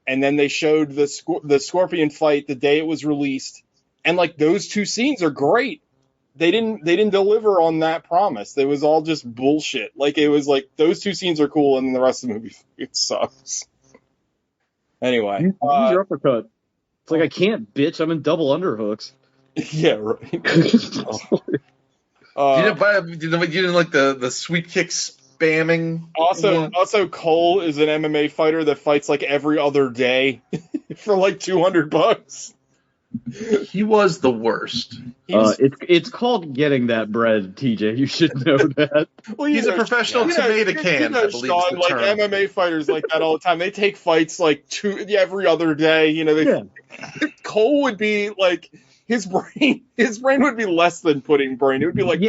and then they showed the Scorpion fight the day it was released, and like those two scenes are great. They didn't deliver on that promise. It was all just bullshit. Like, it was like those two scenes are cool, and then the rest of the movie it sucks. Anyway, use your uppercut. It's like, I can't, bitch. I'm in double underhooks. Yeah, right. You didn't like the sweet kick spamming. Also, Cole is an MMA fighter that fights like every other day for like $200. He was the worst. It's called getting that bread, TJ. You should know that. Well, he's a professional tomato can. I believe Sean, like term. MMA fighters like that all the time. They take fights like every other day. You know, Cole would be like, his brain would be less than pudding brain. It would be like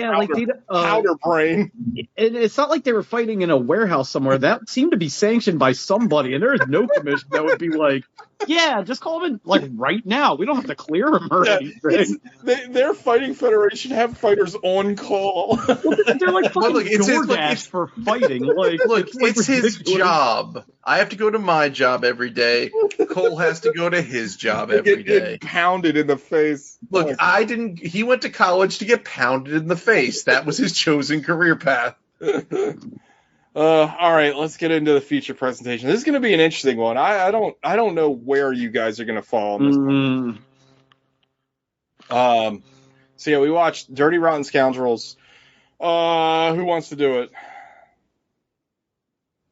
powder brain. And it's not like they were fighting in a warehouse somewhere. That seemed to be sanctioned by somebody, and there is no commission that would be like, yeah, just call him in like right now. We don't have to clear him or anything. Their fighting federation have fighters on call. They're like fucking DoorDash for fighting. Like, look, it's his job. I have to go to my job every day. Cole has to go to his job every day. Get pounded in the face. Look, he went to college to get pounded in the face. That was his chosen career path. All right, let's get into the feature presentation. This is going to be an interesting one. I don't know where you guys are going to fall on this one. So yeah, we watched Dirty Rotten Scoundrels. Who wants to do it?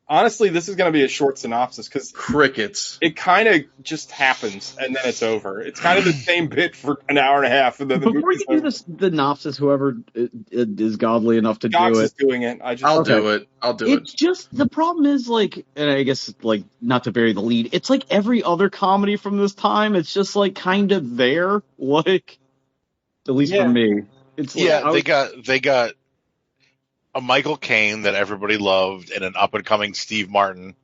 Honestly, this is going to be a short synopsis because crickets. It kind of just happens and then it's over. It's kind of the same bit for an hour and a half, and then before you do this, the synopsis, whoever is godly enough to do it, is doing it. I'll do it. It's just the problem is like, and I guess like not to bury the lead. It's like every other comedy from this time. It's just like kind of there, like at least for me. It's like, they got a Michael Caine that everybody loved and an up-and-coming Steve Martin,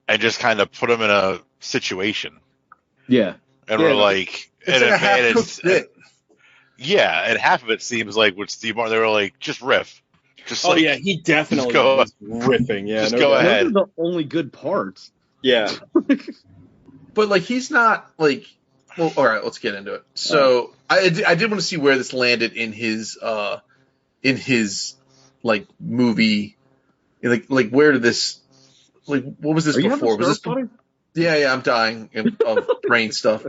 and just kind of put him in a situation. Yeah. And we're like... It's a half-cooked bit. Yeah, and half of it seems like with Steve Martin, they were like, just riff. Just he definitely was riffing. Yeah, just go ahead. Those are the only good parts. Yeah. But, like, he's not, like... Well, all right, let's get into it. So, I did want to see where this landed in his like movie, like where did this, like what was this before? Was this? Yeah, I'm dying of brain stuff.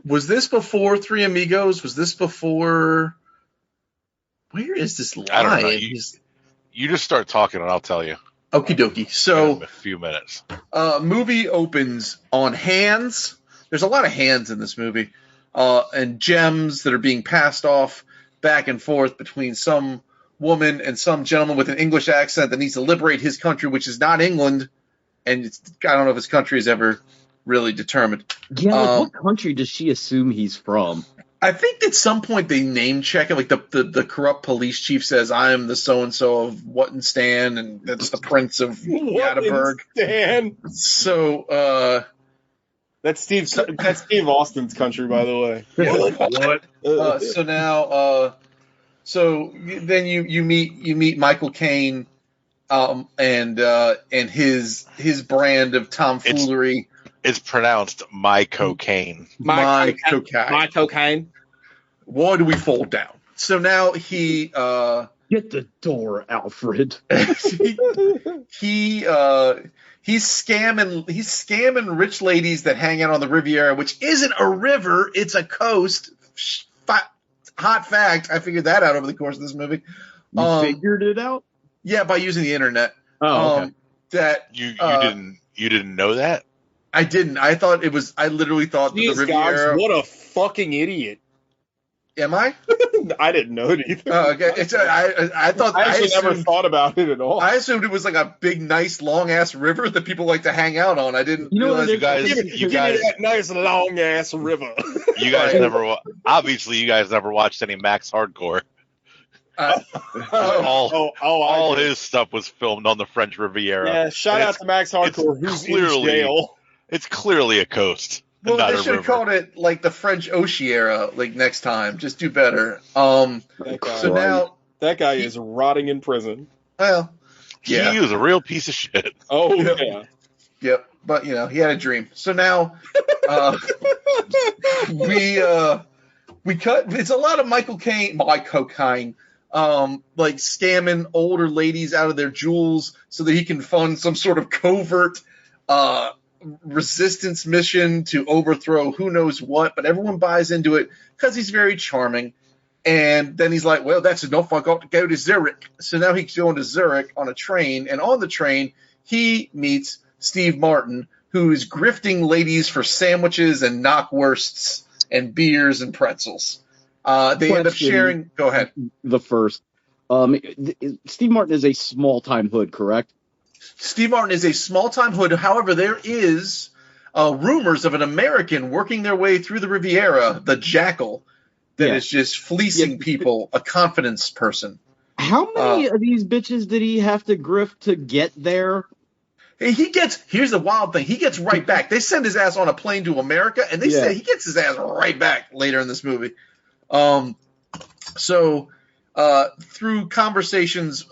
Was this before Three Amigos? Was this before? Where is this line? I don't know. You just start talking and I'll tell you. Okie dokie. So in a few minutes. Movie opens on hands. There's a lot of hands in this movie, and gems that are being passed off back and forth between some woman and some gentleman with an English accent that needs to liberate his country, which is not England, and I don't know if his country is ever really determined. Yeah, like what country does she assume he's from? I think at some point they name check it, like the corrupt police chief says, "I am the so and so of Whattenstan, and that's the Prince of Gatterberg." Stan. So that's Steve Austin's country, by the way. What? So now, so then you meet Michael Caine, and his brand of tomfoolery. It's pronounced my cocaine. My cocaine. My cocaine. Why do we fall down? So now he get the door, Alfred. He's scamming rich ladies that hang out on the Riviera, which isn't a river, it's a coast. Hot fact, I figured that out over the course of this movie. You figured it out? Yeah, by using the internet. Oh, okay. That you didn't know that? I didn't. I literally thought that the Riviera. Gogs, what a fucking idiot. Am I? I didn't know it either. Okay. I thought I actually never thought about it at all. I assumed it was like a big, nice, long ass river that people like to hang out on. I didn't realize you guys that nice long ass river. You guys never obviously you guys never watched any Max Hardcore. All his stuff was filmed on the French Riviera. Yeah, shout out to Max Hardcore, who's in jail. It's clearly a coast. Well, they should have called it like the French Oceania, like next time. Just do better. That guy is rotting in prison. Well, yeah, he was a real piece of shit. Oh yeah. Yep, but he had a dream. So now we cut. It's a lot of Michael Caine, like scamming older ladies out of their jewels so that he can fund some sort of covert resistance mission to overthrow who knows what, but everyone buys into it because he's very charming. And then he's like, well, that's enough. I got to go to Zurich. So now he's going to Zurich on a train, and on the train he meets Steve Martin, who is grifting ladies for sandwiches and knockwursts and beers and pretzels. They end up sharing. Go ahead. The first. Steve Martin is a small-time hood, correct? Steve Martin is a small-time hood. However, there is rumors of an American working their way through the Riviera, the Jackal, that is just fleecing people, a confidence person. How many of these bitches did he have to grift to get there? Here's the wild thing. He gets right back. They send his ass on a plane to America, and they say he gets his ass right back later in this movie. Through conversations,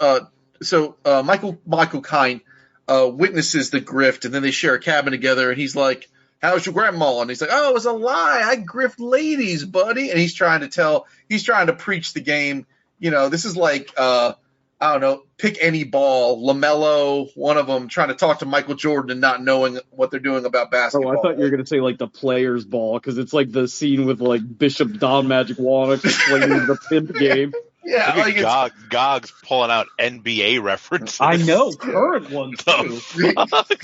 Michael Caine witnesses the grift, and then they share a cabin together, and he's like, how's your grandma? And he's like, oh, it was a lie. I grift ladies, buddy. And he's trying to preach the game. This is like, I don't know, pick any ball, LaMelo, one of them trying to talk to Michael Jordan and not knowing what they're doing about basketball. Oh, I thought you were going to say like the player's ball, because it's like the scene with like Bishop Don Magic Warnock explaining the pimp game. Yeah, like Gogs pulling out NBA references. I know, current ones too.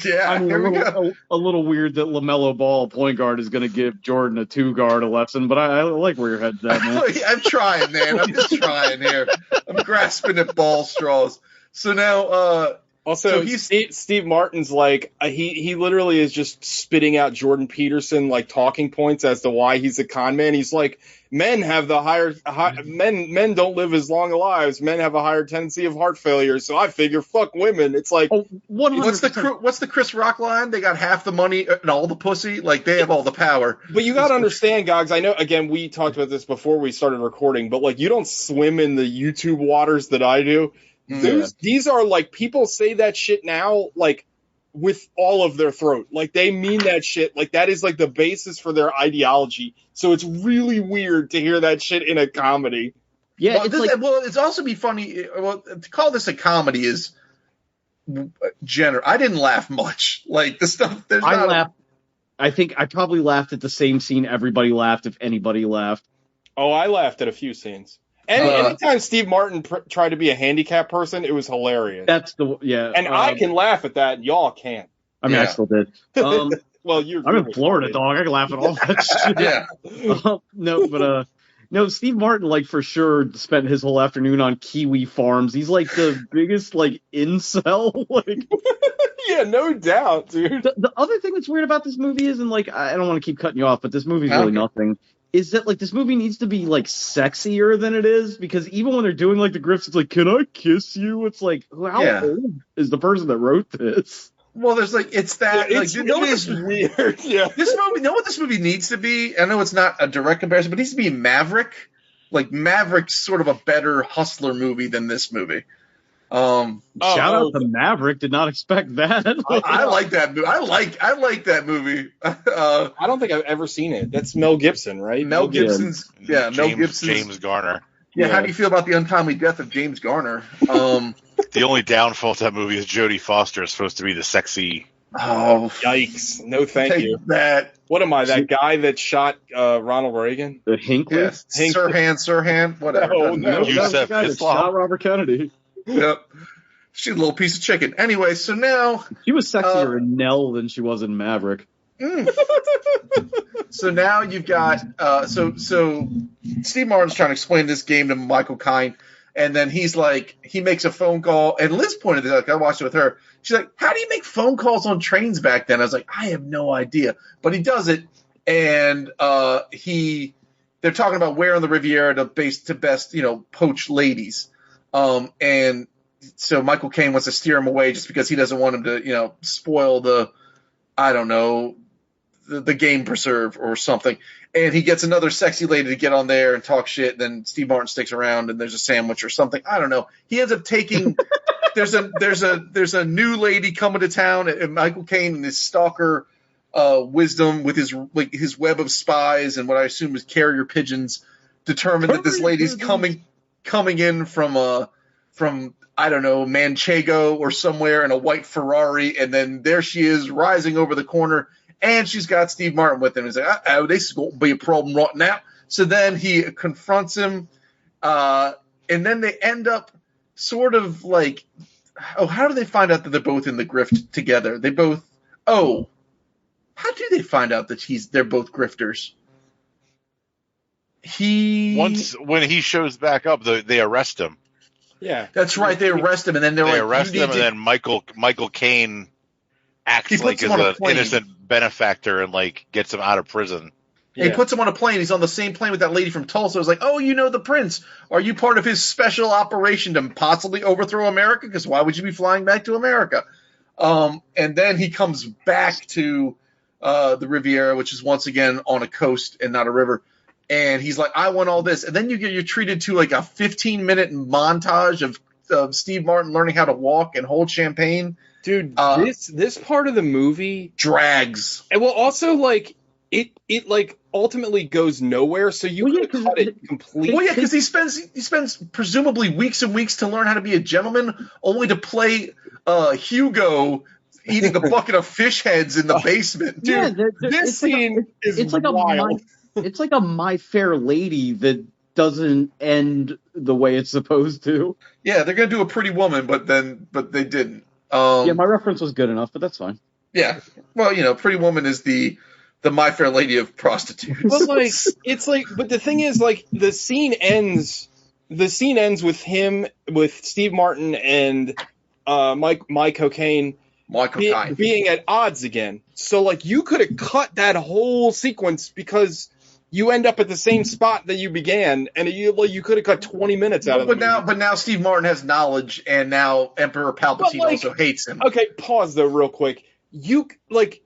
Yeah, I mean, a little weird that LaMelo Ball, point guard, is going to give Jordan a 2-guard lesson, but I like where your head's at, man. I'm trying, man. I'm just trying here. I'm grasping at ball straws. So now, also, Steve Martin's like he literally is just spitting out Jordan Peterson like talking points as to why he's a con man. He's like, men have men don't live as long lives. Men have a higher tendency of heart failure. So I figure, fuck women. It's like, what's the Chris Rock line? They got half the money and all the pussy. Like they have all the power. But you got to understand, Gogs. I know. Again, we talked about this before we started recording. But like, you don't swim in the YouTube waters that I do. These are like, people say that shit now, like with all of their throat. Like they mean that shit. Like that is like the basis for their ideology. So it's really weird to hear that shit in a comedy. Yeah. It's also be funny. Well, to call this a comedy is general. I didn't laugh much. Like the stuff. I laughed. I think I probably laughed at the same scene everybody laughed, if anybody laughed. Oh, I laughed at a few scenes. Anytime Steve Martin tried to be a handicapped person, it was hilarious. And I can laugh at that. Y'all can't. I mean, I still did. Well, I'm in Florida, dog. I can laugh at all that shit. Yeah. No, but No, Steve Martin, like, for sure spent his whole afternoon on kiwi farms. He's like the biggest, like, incel. Like, yeah, no doubt, dude. The other thing that's weird about this movie is, and like, I don't want to keep cutting you off, but this movie's really nothing, is that like this movie needs to be like sexier than it is, because even when they're doing like the grifts, it's like, can I kiss you? It's like, how old is the person that wrote this? Well, there's like, it's that, it's weird. Yeah. This movie, you know what this movie needs to be? I know it's not a direct comparison, but it needs to be Maverick. Like, Maverick's sort of a better hustler movie than this movie. Shout out to Maverick. Did not expect that. I like that movie. I like that movie. I don't think I've ever seen it. That's Mel Gibson, right? Mel Gibson's, Mel Gibson's. James Garner. Yeah, how do you feel about the untimely death of James Garner? The only downfall to that movie is Jodie Foster is supposed to be the sexy. Oh, yikes! No, thank you. That. What am I? That guy that shot Ronald Reagan? Hinckley? Yes. Sirhan, whatever. No, Yusef that shot Robert Kennedy. Yep. She's a little piece of chicken. Anyway, so now she was sexier in Nell than she was in Maverick. So now you've got so Steve Martin's trying to explain this game to Michael Caine, and then he's like, he makes a phone call, and Liz pointed it out. I watched it with her. She's like, how do you make phone calls on trains back then? I was like, I have no idea, but he does it, and they're talking about where on the Riviera to best poach ladies, and so Michael Caine wants to steer him away just because he doesn't want him to spoil the game preserve or something. And he gets another sexy lady to get on there and talk shit. And then Steve Martin sticks around and there's a sandwich or something. I don't know. He ends up taking, there's a new lady coming to town, and Michael Caine and his stalker, wisdom with his web of spies and what I assume is carrier pigeons determine that this lady's coming in from I don't know, Manchego or somewhere in a white Ferrari. And then there she is rising over the corner. And she's got Steve Martin with him. He's like, this is going to be a problem right now. So then he confronts him. And then they end up sort of like, how do they find out that they're both in the grift together? How do they find out that they're both grifters? When he shows back up, they arrest him. Yeah. That's right. They arrest him, and then they arrest him, and then Michael Caine acts like as an innocent benefactor and like gets him out of prison. Yeah. He puts him on a plane. He's on the same plane with that lady from Tulsa. It's like, oh, you know the prince. Are you part of his special operation to possibly overthrow America? Because why would you be flying back to America? And then he comes back to the Riviera, which is once again on a coast and not a river. And he's like, I want all this. And then you're treated to like a 15-minute montage of Steve Martin learning how to walk and hold champagne. Dude, this part of the movie drags. And well, also like it like ultimately goes nowhere. So you could cut it completely. Well, yeah, because he spends presumably weeks and weeks to learn how to be a gentleman, only to play Hugo eating a bucket of fish heads in the basement. Dude, this scene is wild. It's like a My Fair Lady that doesn't end the way it's supposed to. Yeah, they're gonna do a Pretty Woman, but they didn't. Yeah, my reference was good enough, but that's fine. Yeah, well, Pretty Woman is the My Fair Lady of prostitutes. But like, it's like, but the thing is, like, the scene ends with Steve Martin and Michael Caine being at odds again. So like, you could have cut that whole sequence because you end up at the same spot that you began, and you could have cut 20 minutes out of it. But now Steve Martin has knowledge, and now Emperor Palpatine also hates him. Okay, pause though real quick.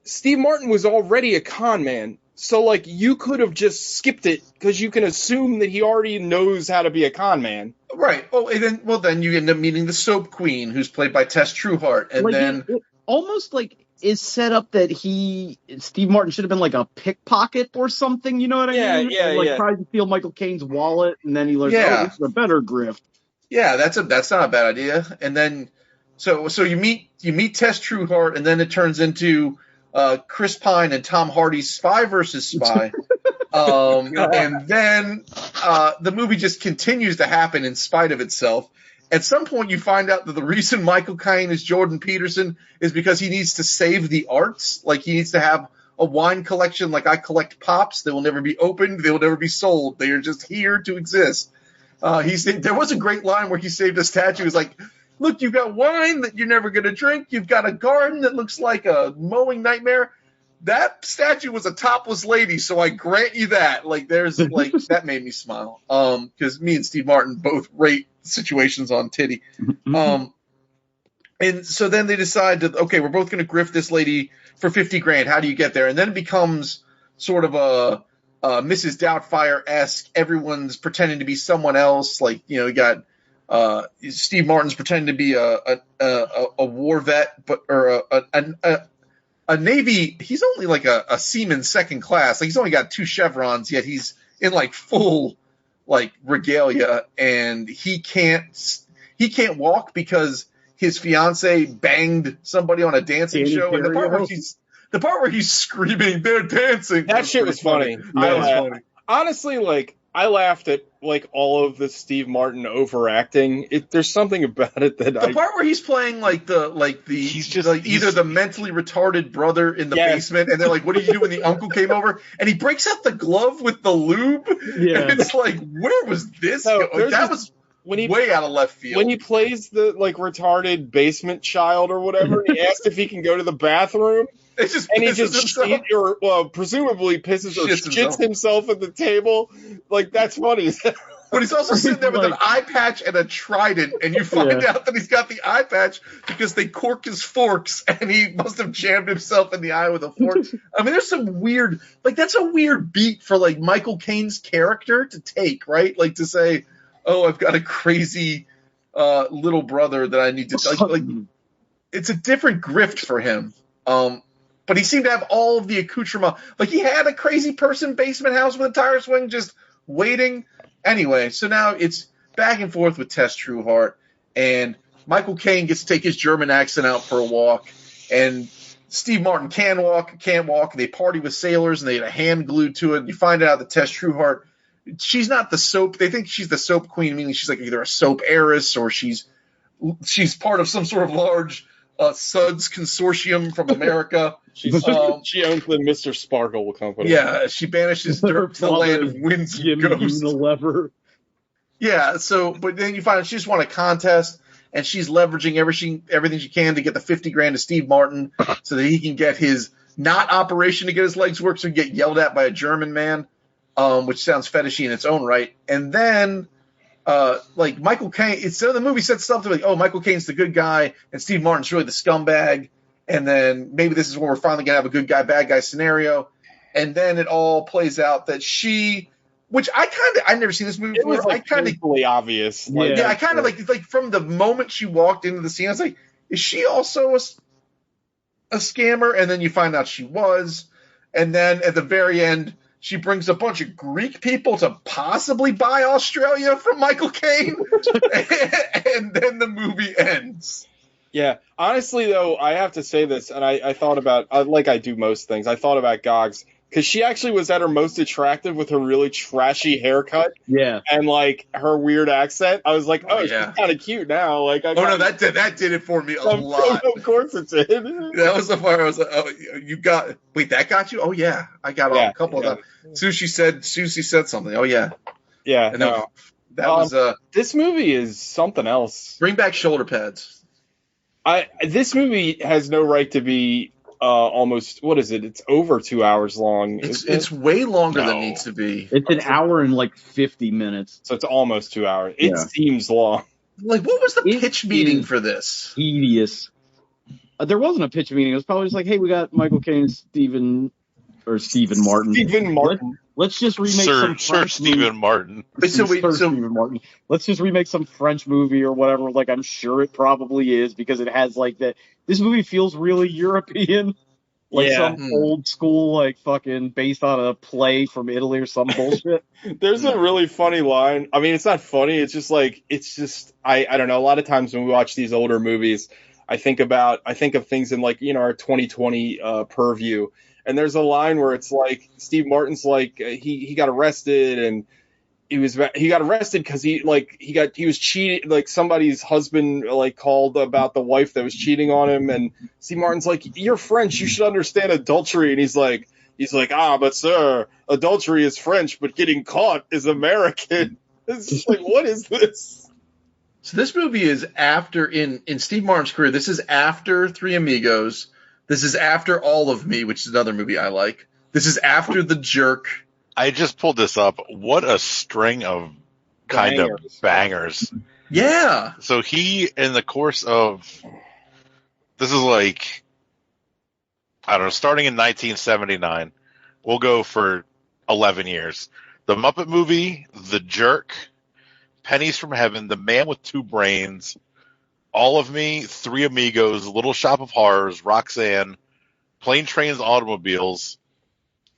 Steve Martin was already a con man, so like you could have just skipped it because you can assume that he already knows how to be a con man. Right. Oh, and then you end up meeting the Soap Queen, who's played by Tess Trueheart, and like then it almost like is set up that Steve Martin should have been like a pickpocket or something, you know what I mean? Yeah. Tries to steal Michael Caine's wallet, and then he learns, this is a better grift. Yeah, that's not a bad idea. And then, so you meet Tess Trueheart, and then it turns into Chris Pine and Tom Hardy's Spy versus Spy. And then the movie just continues to happen in spite of itself. At some point, you find out that the reason Michael Caine is Jordan Peterson is because he needs to save the arts. Like, he needs to have a wine collection like I collect pops. They will never be opened. They will never be sold. They are just here to exist. There was a great line where he saved a statue. He's like, look, you've got wine that you're never going to drink. You've got a garden that looks like a mowing nightmare. That statue was a topless lady, so I grant you that. Like, there's like that made me smile. Because me and Steve Martin both rate situations on titty. And so then they decide that, okay, we're both going to grift this lady for $50,000. How do you get there? And then it becomes sort of a Mrs. Doubtfire-esque. Everyone's pretending to be someone else. Like, you know, you got Steve Martin's pretending to be a war vet, or a Navy. He's only like a seaman second class. Like, he's only got 2 chevrons, yet he's in like full like regalia, and he can't walk because his fiance banged somebody on a dancing show. And the part where he's screaming, "They're dancing!" That shit was funny. Honestly, like, I laughed at like all of the Steve Martin overacting. There's something about it that the part where he's playing he's just like either the mentally retarded brother in the basement, and they're like, "What did you do when the uncle came over?" And he breaks out the glove with the lube. Yeah, and it's like, where was this? That was way out of left field. When he plays the like retarded basement child or whatever, he asks if he can go to the bathroom. He just presumably pisses or shits himself at the table. Like, that's funny. But he's also sitting there with an eye patch and a trident, and you find out that he's got the eye patch because they cork his forks, and he must have jammed himself in the eye with a fork. I mean, there's some weird, like, that's a weird beat for like Michael Caine's character to take, right? Like, to say, "Oh, I've got a crazy little brother that I need to like." It's a different grift for him. But he seemed to have all of the accoutrement. Like, he had a crazy person basement house with a tire swing just waiting. Anyway, so now it's back and forth with Tess Trueheart. And Michael Caine gets to take his German accent out for a walk. And Steve Martin can't walk. They party with sailors, and they had a hand glued to it. And you find out that Tess Trueheart, she's not the soap. They think she's the soap queen, meaning she's like either a soap heiress or she's part of some sort of large Suds consortium from America. She owns the Mr. Sparkle company. Yeah, she banishes dirt to the land of winds and ghosts. Unilever. Yeah, but then you find out she just won a contest, and she's leveraging everything she can to get the $50,000 to Steve Martin so that he can get his not operation to get his legs work, so he can get yelled at by a German man, which sounds fetishy in its own right. And then like Michael Caine, the movie sets stuff to like, oh, Michael Caine's the good guy and Steve Martin's really the scumbag, and then maybe this is when we're finally gonna have a good guy bad guy scenario, and then it all plays out that I've never seen this movie before. It was like painfully obvious. Like, I kind of like from the moment she walked into the scene, I was like, is she also a scammer? And then you find out she was, and then at the very end, she brings a bunch of Greek people to possibly buy Australia from Michael Caine, and then the movie ends. Yeah, honestly, though, I have to say this, and I thought about, like I do most things, I thought about Gogs, because she actually was at her most attractive with her really trashy haircut. Yeah. And, like, her weird accent. I was like, she's kind of cute now. Like, that did it for me a lot. Of course it did. That was the part where I was like, that got you? Oh, yeah. I got a couple of them. Susie said something. Oh, yeah. Yeah, no. That was... this movie is something else. Bring back shoulder pads. This movie has no right to be... almost, what is it? It's over 2 hours long. It's way longer than it needs to be. It's an hour and like 50 minutes. So it's almost 2 hours. It seems long. Like, what was the pitch meeting for this? Tedious. There wasn't a pitch meeting. It was probably just like, hey, we got Michael Caine and Stephen Martin. Stephen Martin. Let's just remake some French Stephen Martin. Stephen Martin. Let's just remake some French movie or whatever. Like, I'm sure it probably is, because it has like that. This movie feels really European, like some old school, like fucking based on a play from Italy or some bullshit. There's a really funny line. I mean, it's not funny. It's just I don't know. A lot of times when we watch these older movies, I think of things in like, our 2020 purview. And there's a line where it's like Steve Martin's like he got arrested and he got arrested because he was cheating, like somebody's husband like called about the wife that was cheating on him, and Steve Martin's like, "You're French, you should understand adultery," and he's like, but sir, adultery is French, but getting caught is American. It's just like, what is this? So this movie is after, in Steve Martin's career, this is after Three Amigos. This is after All of Me, which is another movie I like. This is after The Jerk. I just pulled this up. What a string of kind of bangers. Yeah. So he, in the course of, this is like, I don't know, starting in 1979, we'll go for 11 years. The Muppet Movie, The Jerk, Pennies from Heaven, The Man with Two Brains, All of Me, Three Amigos, Little Shop of Horrors, Roxanne, Plane, Trains, Automobiles,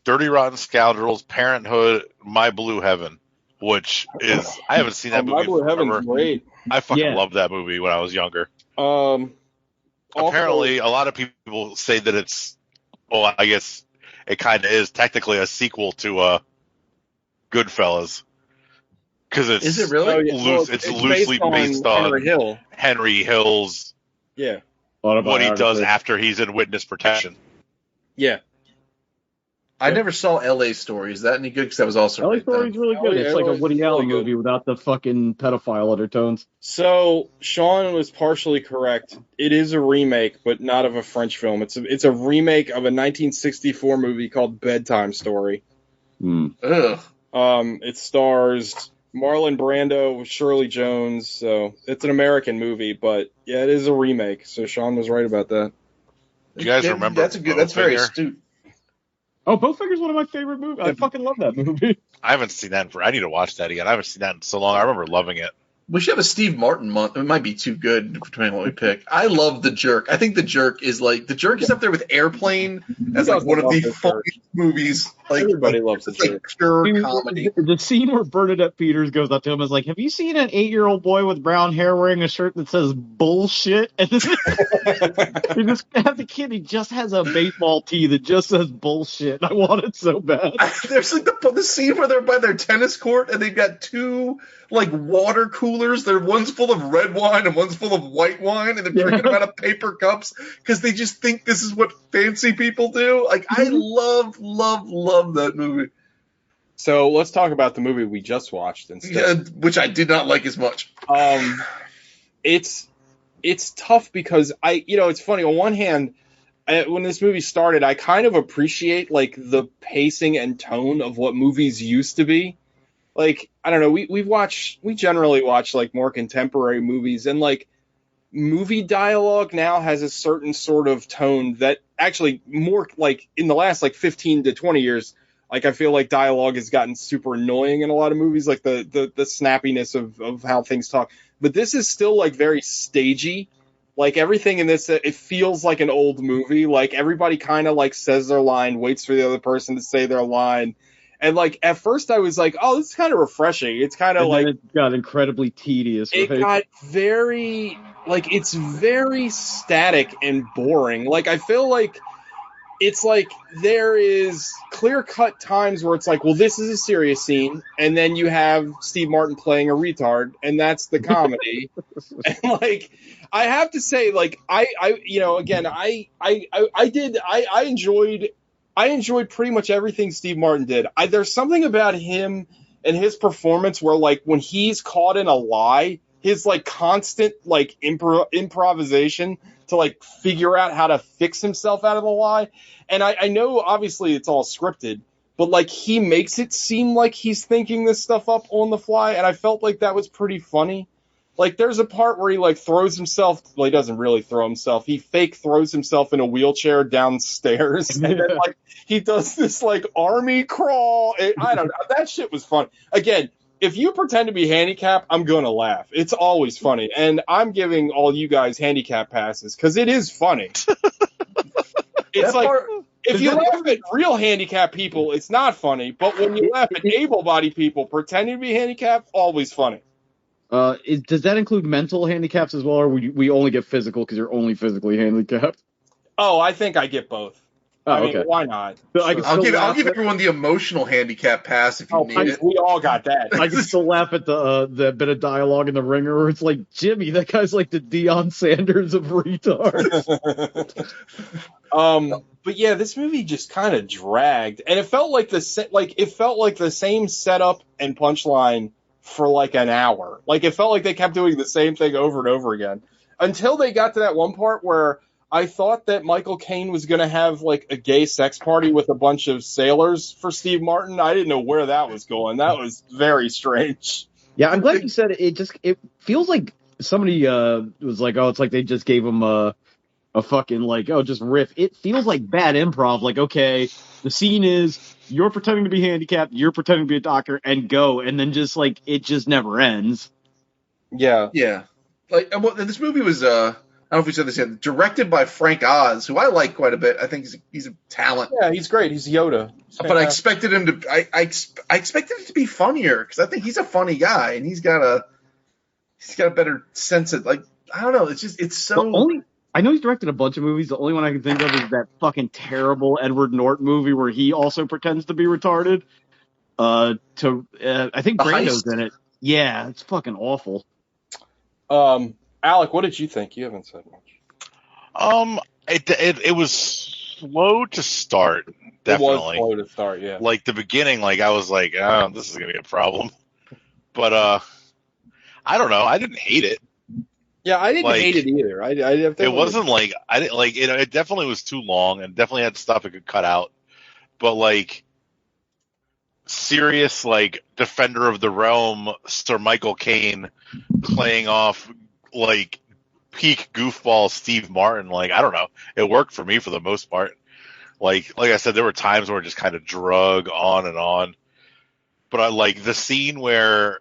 Dirty Rotten Scoundrels, Parenthood, My Blue Heaven, which is, I haven't seen that movie My Blue Heaven's great. I fucking loved that movie when I was younger. Apparently, a lot of people say that it's, well, I guess it kind of is technically a sequel to Goodfellas. Because it's, is it really? It's loosely based on Henry Hill's what he does after he's in witness protection. Yeah. I never saw L.A. Story. Is that any good? Because that was also L.A. Story is really good. It's like a Woody Allen movie without the fucking pedophile undertones. So Sean was partially correct. It is a remake, but not of a French film. It's a remake of a 1964 movie called Bedtime Story. Ugh. It stars Marlon Brando, Shirley Jones. So it's an American movie, but yeah, it is a remake. So Sean was right about that. Do you guys remember? That's very astute. Oh, Bowfinger's one of my favorite movies. I fucking love that movie. I haven't seen that I need to watch that again. I haven't seen that in so long. I remember loving it. We should have a Steve Martin month. It might be too good depending on what we pick. I love The Jerk. I think The Jerk is up there with Airplane as like one of the funniest movies. Like, everybody loves The Jerk. Pure comedy. The scene where Bernadette Peters goes up to him is like, "Have you seen an 8-year-old boy with brown hair wearing a shirt that says bullshit?" And you just have the kid. He just has a baseball tee that just says bullshit. I want it so bad. There's like the scene where they're by their tennis court and they've got two like water coolers. One's full of red wine and one's full of white wine, and they're drinking them out of paper cups because they just think this is what fancy people do. Like, I love that movie. So let's talk about the movie we just watched instead, which I did not like as much. It's tough because it's funny. On one hand, when this movie started, I kind of appreciate like the pacing and tone of what movies used to be. Like, I don't know, we generally watch like more contemporary movies, and like movie dialogue now has a certain sort of tone that actually more like in the last like 15 to 20 years, like I feel like dialogue has gotten super annoying in a lot of movies, like the snappiness of how things talk. But this is still like very stagey. Like everything in this, it feels like an old movie. Like everybody kind of like says their line, waits for the other person to say their line. And like at first I was like, oh, this is kind of refreshing. It's kind of like it got incredibly tedious. It got very like it's very static and boring. Like I feel like it's like there is clear-cut times where it's like, well, this is a serious scene, and then you have Steve Martin playing a retard, and that's the comedy. And like I have to say, like I enjoyed pretty much everything Steve Martin did. There's something about him and his performance where, like, when he's caught in a lie, his, like, constant, like, improvisation to, like, figure out how to fix himself out of the lie. And I know, obviously, it's all scripted, but, like, he makes it seem like he's thinking this stuff up on the fly, and I felt like that was pretty funny. Like, there's a part where he, like, throws himself... Well, he doesn't really throw himself. He fake throws himself in a wheelchair downstairs. And then, like, he does this, like, army crawl. I don't know. That shit was fun. Again, if you pretend to be handicapped, I'm going to laugh. It's always funny. And I'm giving all you guys handicap passes because it is funny. It's like... If you laugh at real handicapped people, it's not funny. But when you laugh at able-bodied people pretending to be handicapped, always funny. Does that include mental handicaps as well, or we only get physical because you're only physically handicapped? Oh, I think I get both. Oh, I mean, okay. why not? So I can I'll still give laugh at- everyone the emotional handicap pass if you need it. We all got that. I can still laugh at the bit of dialogue in The Ringer where it's like, Jimmy, that guy's like the Deion Sanders of retards. But yeah, this movie just kind of dragged, and it felt like the same setup and punchline for like an hour. Like it felt like they kept doing the same thing over and over again until they got to that one part where I thought that Michael Caine was going to have like a gay sex party with a bunch of sailors for Steve Martin. I didn't know where that was going. That was very strange. Yeah, I'm glad you said it. It feels like somebody was like, oh, it's like they just gave him a fucking like, oh, just riff. It feels like bad improv. Like, okay, the scene is you're pretending to be handicapped, you're pretending to be a doctor, and go, and then just like it just never ends. Yeah. Like this movie was I don't know if we said this yet. Directed by Frank Oz, who I like quite a bit. I think he's a talent. Yeah, he's great. He's Yoda. But I expected him to. I expected it to be funnier because I think he's a funny guy and he's got a better sense of like I don't know. It's so. I know he's directed a bunch of movies. The only one I can think of is that fucking terrible Edward Norton movie where he also pretends to be retarded. I think Brando's in it. Yeah, it's fucking awful. Alec, what did you think? You haven't said much. It was slow to start. Definitely. It was slow to start. Yeah. Like the beginning, like I was like, oh, this is gonna be a problem. But I don't know. I didn't hate it. Yeah, I didn't hate it either. It wasn't like I didn't like it. It definitely was too long and definitely had stuff it could cut out. But like serious, like Defender of the Realm, Sir Michael Caine playing off like peak goofball Steve Martin. Like I don't know, it worked for me for the most part. Like I said, there were times where it just kind of drug on and on. But I like the scene where.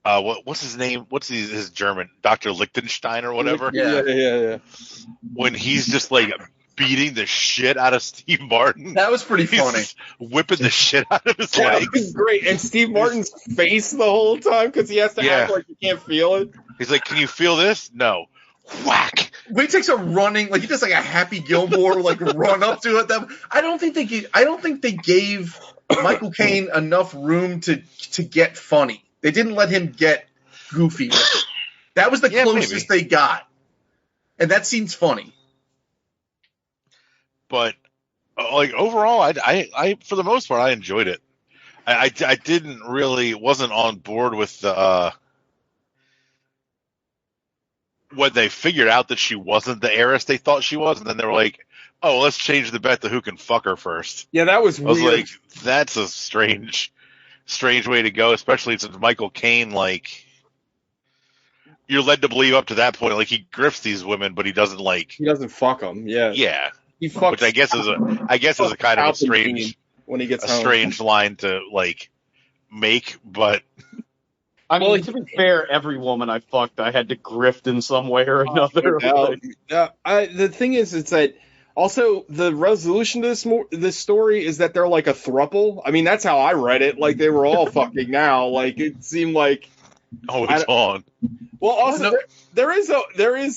What's his name? What's his German? Dr. Lichtenstein or whatever? Yeah. When he's just like beating the shit out of Steve Martin. That was pretty funny. Whipping the shit out of his legs. That was great. And Steve Martin's face the whole time because he has to act like he can't feel it. He's like, can you feel this? No. Whack. When he takes a running, like he does like a Happy Gilmore, like run up to it. I don't think they gave Michael Caine enough room to get funny. They didn't let him get goofy with it. That was the closest they got. And that seems funny. But like overall, I for the most part I enjoyed it. I didn't really wasn't on board with the when they figured out that she wasn't the heiress they thought she was, and then they were like, "Oh, let's change the bet to who can fuck her first." Yeah, that was weird. I was like, "That's a strange way to go," especially since Michael Caine, like, you're led to believe up to that point, like he grifts these women, but he doesn't fuck them. Yeah. He fucks. Which I guess is a kind of a strange when he gets home. Strange line to like make, but. I mean, to be fair, every woman I fucked, I had to grift in some way or another. The thing is, it's that also the resolution to this story is that they're like a throuple. I mean, that's how I read it. Like they were all fucking now. Like it seemed like. Oh, it's on. Well, also there is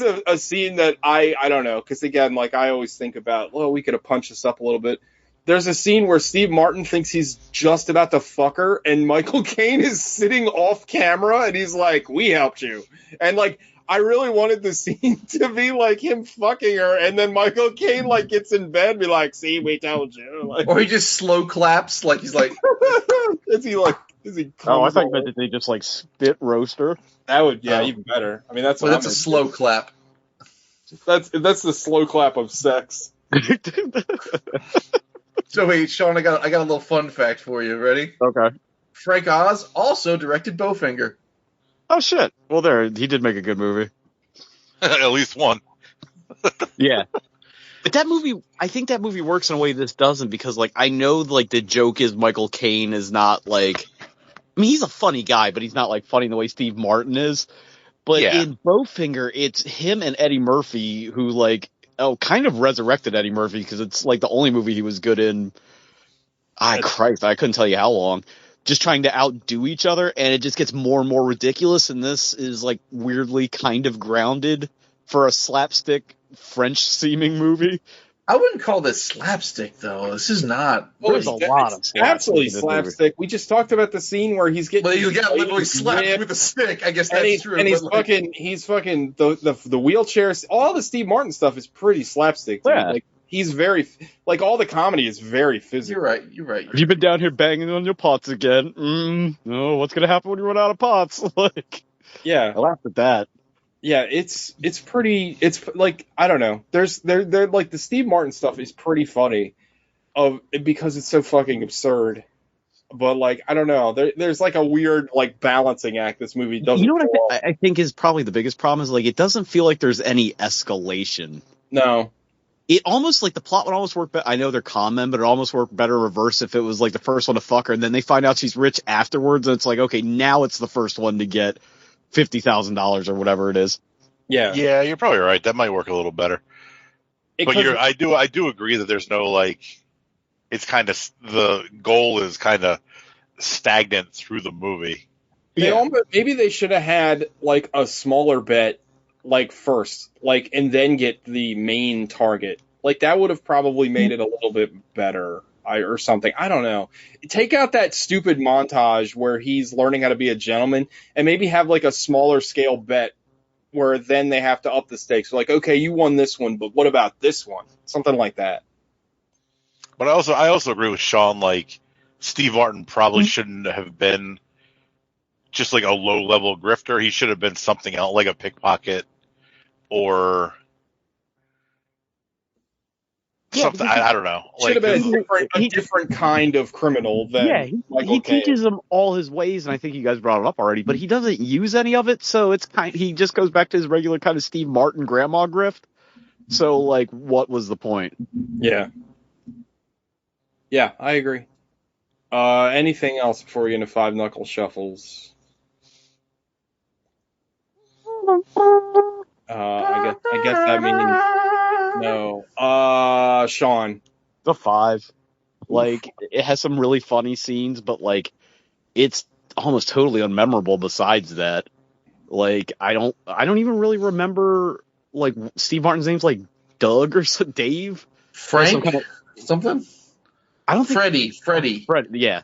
a scene that I don't know, because again, like I always think about, well, we could have punched this up a little bit. There's a scene where Steve Martin thinks he's just about to fuck her, and Michael Caine is sitting off camera, and he's like, "We helped you," and like I really wanted the scene to be like him fucking her, and then Michael Caine like gets in bed, and be like, "See, we told you," like, or he just slow claps, like he's like, is he? Oh, I thought you meant that they just like spit roast her. That would, even better. I mean, that's a slow clap. That's the slow clap of sex. So wait, Sean, I got a little fun fact for you. Ready? Okay. Frank Oz also directed Bowfinger. Oh shit! Well, he did make a good movie. At least one. Yeah. But that movie, I think that movie works in a way this doesn't, because like I know like the joke is Michael Caine is not like, I mean he's a funny guy, but he's not like funny the way Steve Martin is. But in Bowfinger, it's him and Eddie Murphy who like kind of resurrected Eddie Murphy, because it's like the only movie he was good in. Christ, I couldn't tell you how long. Just trying to outdo each other, and it just gets more and more ridiculous. And this is like weirdly kind of grounded for a slapstick French-seeming movie. I wouldn't call this slapstick though. This is not. There's a lot of slapstick. Absolutely in this movie. slapstick. We just talked about the scene where he's getting. Well, you got literally ripped, slapped with a stick. I guess that's true. And he's but, like, he's fucking the wheelchairs. All the Steve Martin stuff is pretty slapstick. Dude. Yeah. Like he's very like all the comedy is very physical. You're right. Have you been down here banging on your pots again? No, what's gonna happen when you run out of pots? Like, Yeah, I laughed at that. yeah. It's pretty. It's like I don't know. They're like the Steve Martin stuff is pretty funny, because it's so fucking absurd. But like I don't know. There's like a weird like balancing act this movie doesn't. You know what I think is probably the biggest problem is like it doesn't feel like there's any escalation. No. It almost like the plot would almost work better. I know they're con men, but it almost worked better reverse if it was like the first one to fuck her and then they find out she's rich afterwards and it's like, okay, now it's the first one to get $50,000 or whatever it is. Yeah. Yeah, you're probably right. That might work a little better. But I do agree that there's no like, it's kind of, the goal is kind of stagnant through the movie. Maybe they should have had like a smaller bet like first, like, and then get the main target. Like that would have probably made it a little bit better. Or something. I don't know. Take out that stupid montage where he's learning how to be a gentleman and maybe have like a smaller scale bet where then they have to up the stakes. Like, okay, you won this one, but what about this one? Something like that. But I also agree with Sean, like Steve Martin probably shouldn't have been just like a low level grifter. He should have been something else, like a pickpocket or something. I don't know. Should have been a different kind of criminal than he teaches him all his ways, and I think you guys brought it up already, but he doesn't use any of it, so it's he just goes back to his regular kind of Steve Martin grandma grift. So, like, what was the point? Yeah. Yeah, I agree. Anything else before we get into Five Knuckle Shuffles? I guess that means no. Sean. The 5. Like, it has some really funny scenes, but like, it's almost totally unmemorable besides that. Like, I don't even really remember like Steve Martin's name's like Doug or Dave. Frank? Something? I don't think Freddie. Yeah.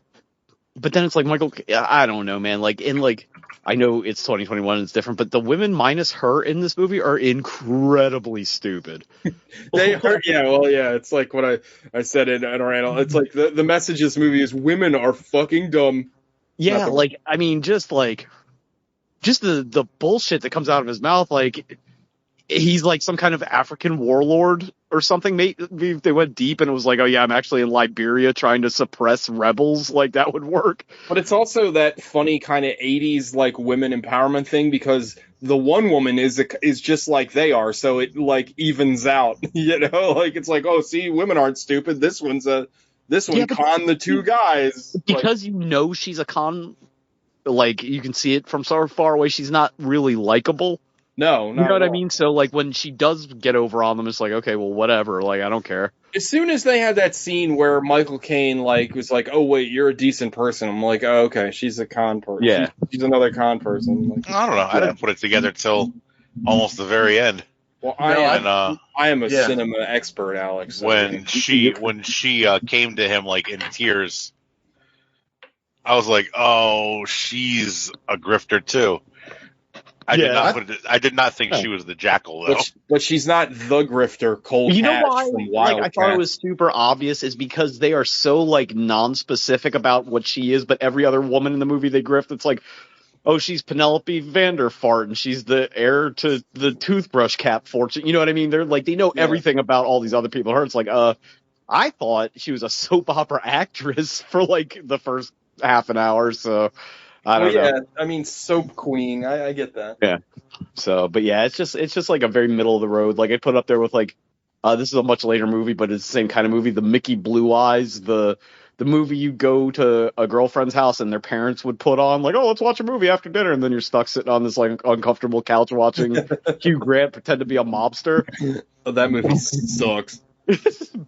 But then it's like Michael, I don't know, man. Like, I know it's 2021 and it's different, but the women minus her in this movie are incredibly stupid. They are, yeah. It's like what I said in Randall. It's like the message of this movie is women are fucking dumb. Yeah, like, I mean, just the bullshit that comes out of his mouth, like, he's like some kind of African warlord or something. Maybe if they went deep and it was like, oh yeah, I'm actually in Liberia trying to suppress rebels, like that would work. But it's also that funny kind of 80s like women empowerment thing because the one woman is just like they are, so it like evens out, you know? Like it's like, oh, see, women aren't stupid. This one conned the two guys. Because like, you know she's a con, like you can see it from so far away, she's not really likable. No, you know what I mean? So, like, when she does get over on them, it's like, okay, well, whatever. Like, I don't care. As soon as they had that scene where Michael Caine, like, was like, oh, wait, you're a decent person. I'm like, oh, okay, she's a con person. Yeah. She's another con person. Like, I don't know. I didn't put it together till almost the very end. Well, I am a cinema expert, Alex. So when she came to him, like, in tears, I was like, oh, she's a grifter, too. I did not think she was the jackal though. But she's not the grifter. Cold. You know why? From Wild I thought it was super obvious is because they are so like non-specific about what she is, but every other woman in the movie they grift, it's like, oh, she's Penelope Vanderfart and she's the heir to the toothbrush cap fortune. You know what I mean? They're like they know everything about all these other people. Her, it's like, I thought she was a soap opera actress for like the first half an hour, so. I don't know. I mean, Soap Queen. I get that. Yeah. So, but yeah, it's just like a very middle of the road. Like I put up there with like, this is a much later movie, but it's the same kind of movie. The Mickey Blue Eyes, the movie you go to a girlfriend's house and their parents would put on, like, oh, let's watch a movie after dinner, and then you're stuck sitting on this like uncomfortable couch watching Hugh Grant pretend to be a mobster. Oh, that movie sucks.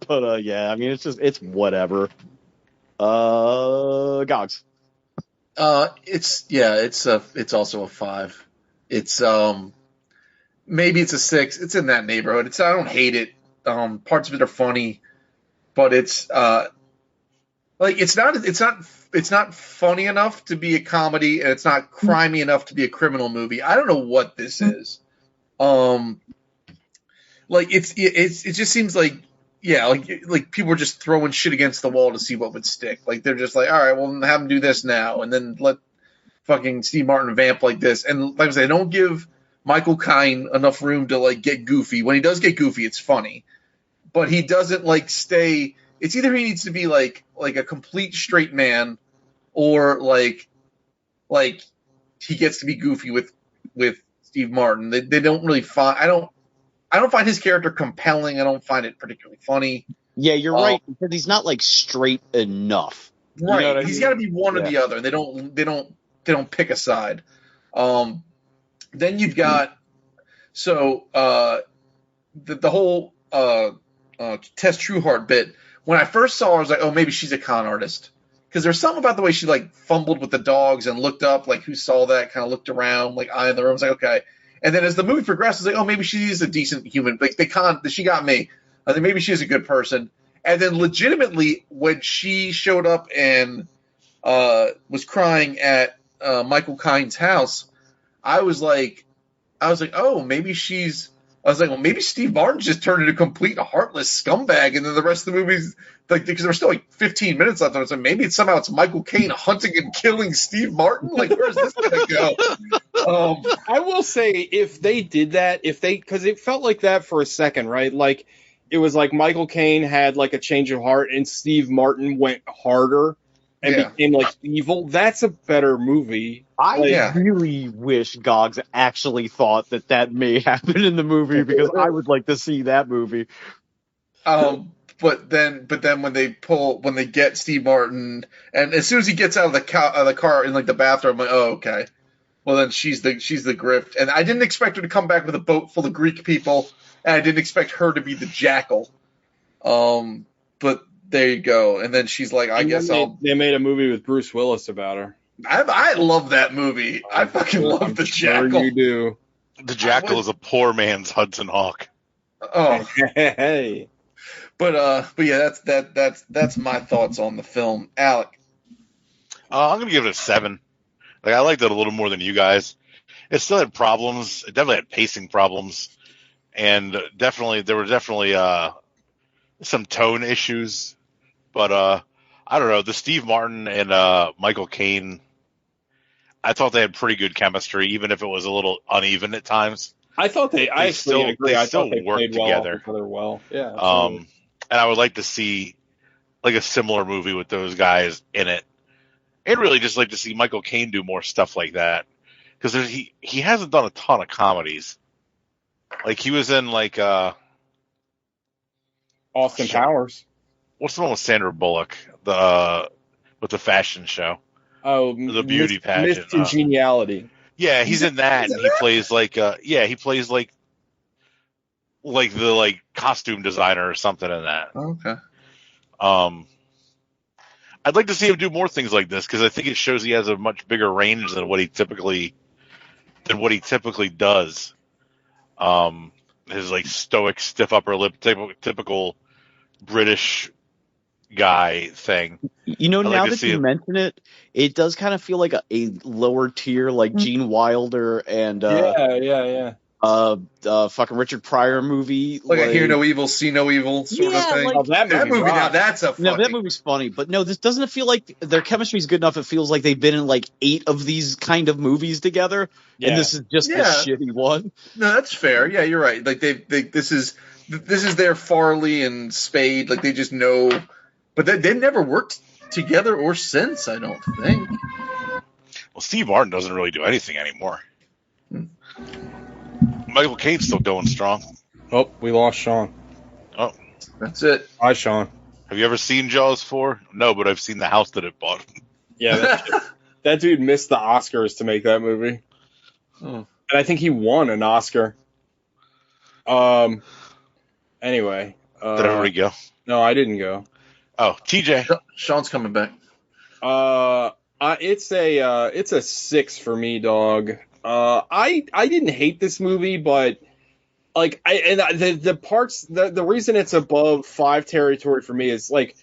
But yeah, I mean, it's whatever. Gogs. It's also a 5. It's maybe it's a 6. It's in that neighborhood. I don't hate it. Parts of it are funny, but it's it's not funny enough to be a comedy, and it's not crimey enough to be a criminal movie. I don't know what this is. It just seems like people are just throwing shit against the wall to see what would stick. Like they're just like, all right, well, have him do this now, and then let fucking Steve Martin vamp like this. And like I say, don't give Michael Caine enough room to like get goofy. When he does get goofy, it's funny, but he doesn't like stay. It's either he needs to be like a complete straight man, or like he gets to be goofy with Steve Martin. They don't really find. I don't find his character compelling. I don't find it particularly funny. Yeah, you're right, because he's not like straight enough. Right, you know what I mean? He's got to be one or the other. They don't pick a side. Then you've got the whole Tess Trueheart bit. When I first saw her, I was like, oh, maybe she's a con artist. Because there's something about the way she like fumbled with the dogs and looked up, like who saw that, kind of looked around, like eye in the room. I was like, okay. And then as the movie progresses, like, oh, maybe she's a decent human. Like she got me. I think maybe she's a good person. And then legitimately, when she showed up and was crying at Michael Caine's house, I was like, oh, maybe she's. I was like, well, maybe Steve Martin just turned into a complete heartless scumbag, and then the rest of the movie's like, because there were still like 15 minutes left. I was like, maybe it's Michael Caine hunting and killing Steve Martin. Like, where's this gonna go? I will say, if they did that, because it felt like that for a second, right? Like, it was like Michael Caine had like a change of heart, and Steve Martin went harder and became like evil. That's a better movie. I really wish Goggs actually thought that may happen in the movie, because I would like to see that movie. But then when they get Steve Martin, and as soon as he gets out of the car in like the bathroom, I'm like, oh, okay. Well, then she's the grift, and I didn't expect her to come back with a boat full of Greek people, and I didn't expect her to be the jackal. But there you go. And then she's like, they made a movie with Bruce Willis about her. I love that movie. I fucking love the jackal. Sure you do. The jackal is a poor man's Hudson Hawk. Oh, hey. But yeah, that's my thoughts on the film. Alec, I'm gonna give it a 7. Like, I liked it a little more than you guys. It still had problems. It definitely had pacing problems, and there were definitely some tone issues. But I don't know. The Steve Martin and Michael Caine, I thought they had pretty good chemistry, even if it was a little uneven at times. I thought they still worked together. Well. Yeah. And I would like to see like a similar movie with those guys in it. And really just like to see Michael Caine do more stuff like that. Because he hasn't done a ton of comedies. Like, he was in like Austin Powers. What's the one with Sandra Bullock? With the fashion show. Oh, the beauty pageant. Miss Congeniality. Yeah, he's in that, and he plays like the costume designer or something in that. Okay. I'd like to see him do more things like this, because I think it shows he has a much bigger range than what he typically does. His like stoic, stiff upper lip, typical British guy thing. You know, now that you mention it, it does kind of feel like a lower tier, like Gene Wilder and fucking Richard Pryor movie, like a Hear No Evil, See No Evil sort of thing. Like, that movie now, that's a no, that movie's funny, but no, this doesn't feel like their chemistry's good enough. It feels like they've been in like 8 of these kind of movies together, and this is just the shitty one. No, that's fair. Yeah, you're right. Like this is their Farley and Spade. Like, they just know, but they never worked together or since, I don't think. Well, Steve Martin doesn't really do anything anymore. Michael Caine's still going strong. Oh, we lost Sean. Oh, that's it. Hi, Sean. Have you ever seen Jaws 4? No, but I've seen the house that it bought. Yeah, that dude missed the Oscars to make that movie. And I think he won an Oscar. Anyway. Did everybody go? No, I didn't go. Oh, TJ. Sean's coming back. It's a 6 for me, dog. I didn't hate this movie, but like the parts the reason it's above 5 territory for me is like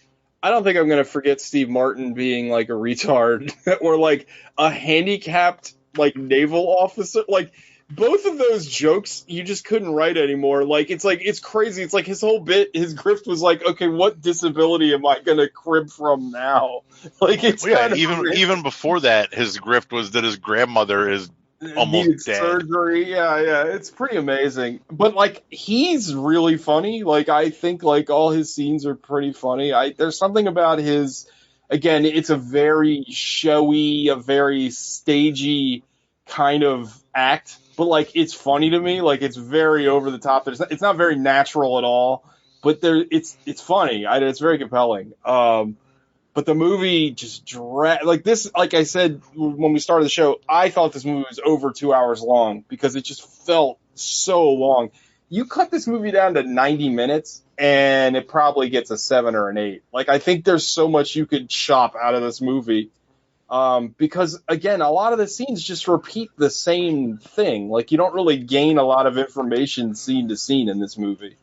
I don't think I'm gonna forget Steve Martin being like a retard or like a handicapped like naval officer. Like both of those jokes you just couldn't write anymore. Like it's crazy. It's like his whole bit, his grift was like, okay, what disability am I gonna crib from now? Like it's even before that, his grift was that his grandmother is almost dead. Surgery. Yeah, it's pretty amazing. But like he's really funny. Like I think like all his scenes are pretty funny. There's something about his, again, it's a very showy, a very stagey kind of act, but like it's funny to me. Like it's very over the top. It's not very natural at all, but it's funny. It's very compelling. But the movie just like this. Like I said when we started the show, I thought this movie was over 2 hours long because it just felt so long. You cut this movie down to 90 minutes, and it probably gets a 7 or an 8. Like I think there's so much you could chop out of this movie. Because again, a lot of the scenes just repeat the same thing. Like you don't really gain a lot of information scene to scene in this movie.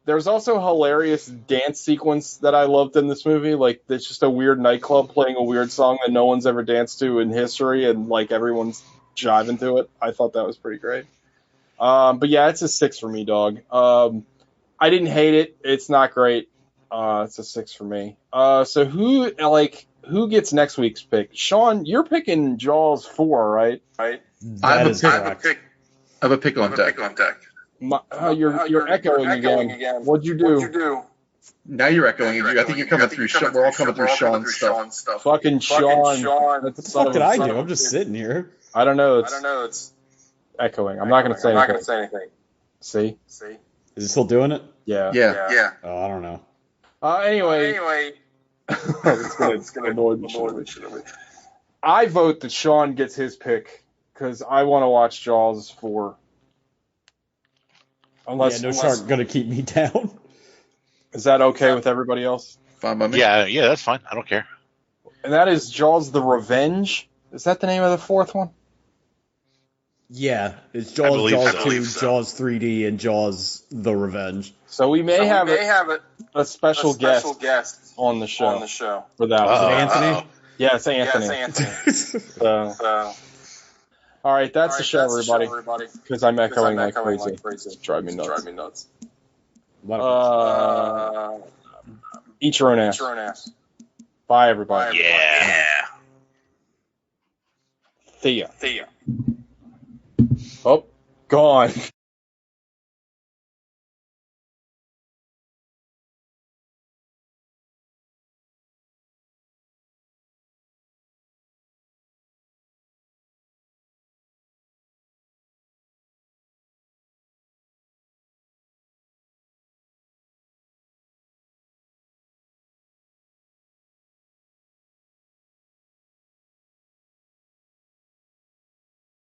There's also a hilarious dance sequence that I loved in this movie. Like it's just a weird nightclub playing a weird song that no one's ever danced to in history, and like everyone's jiving to it. I thought that was pretty great. But yeah, it's a 6 for me, dog. I didn't hate it. It's not great. It's a 6 for me. So who gets next week's pick? Sean, you're picking Jaws 4, right? Right. I have a pick on deck. You're echoing again. What'd you do? Now you're echoing. I think you're coming through. We're all coming through Sean's stuff. Fucking Sean. What the fuck did I do? I'm just sitting here. I don't know. It's echoing. I'm not going to say anything. See? Is it still doing it? Yeah. Oh, I don't know. Anyway. It's going to annoy me. I vote that Sean gets his pick because I want to watch Jaws 4. Unless shark gonna keep me down. Is that okay with everybody else? Fine by me. Yeah, that's fine. I don't care. And that is Jaws: The Revenge. Is that the name of the fourth one? Yeah, it's Jaws, Jaws 2, so. Jaws 3D, and Jaws: The Revenge. So we may have a special guest on the show for that. Is it Anthony? Yeah, it's Anthony. So. All right, that's the show, everybody. Because I'm echoing like crazy. It's driving me nuts. Eat your own ass. Bye, everybody. Yeah. See ya. Oh, gone.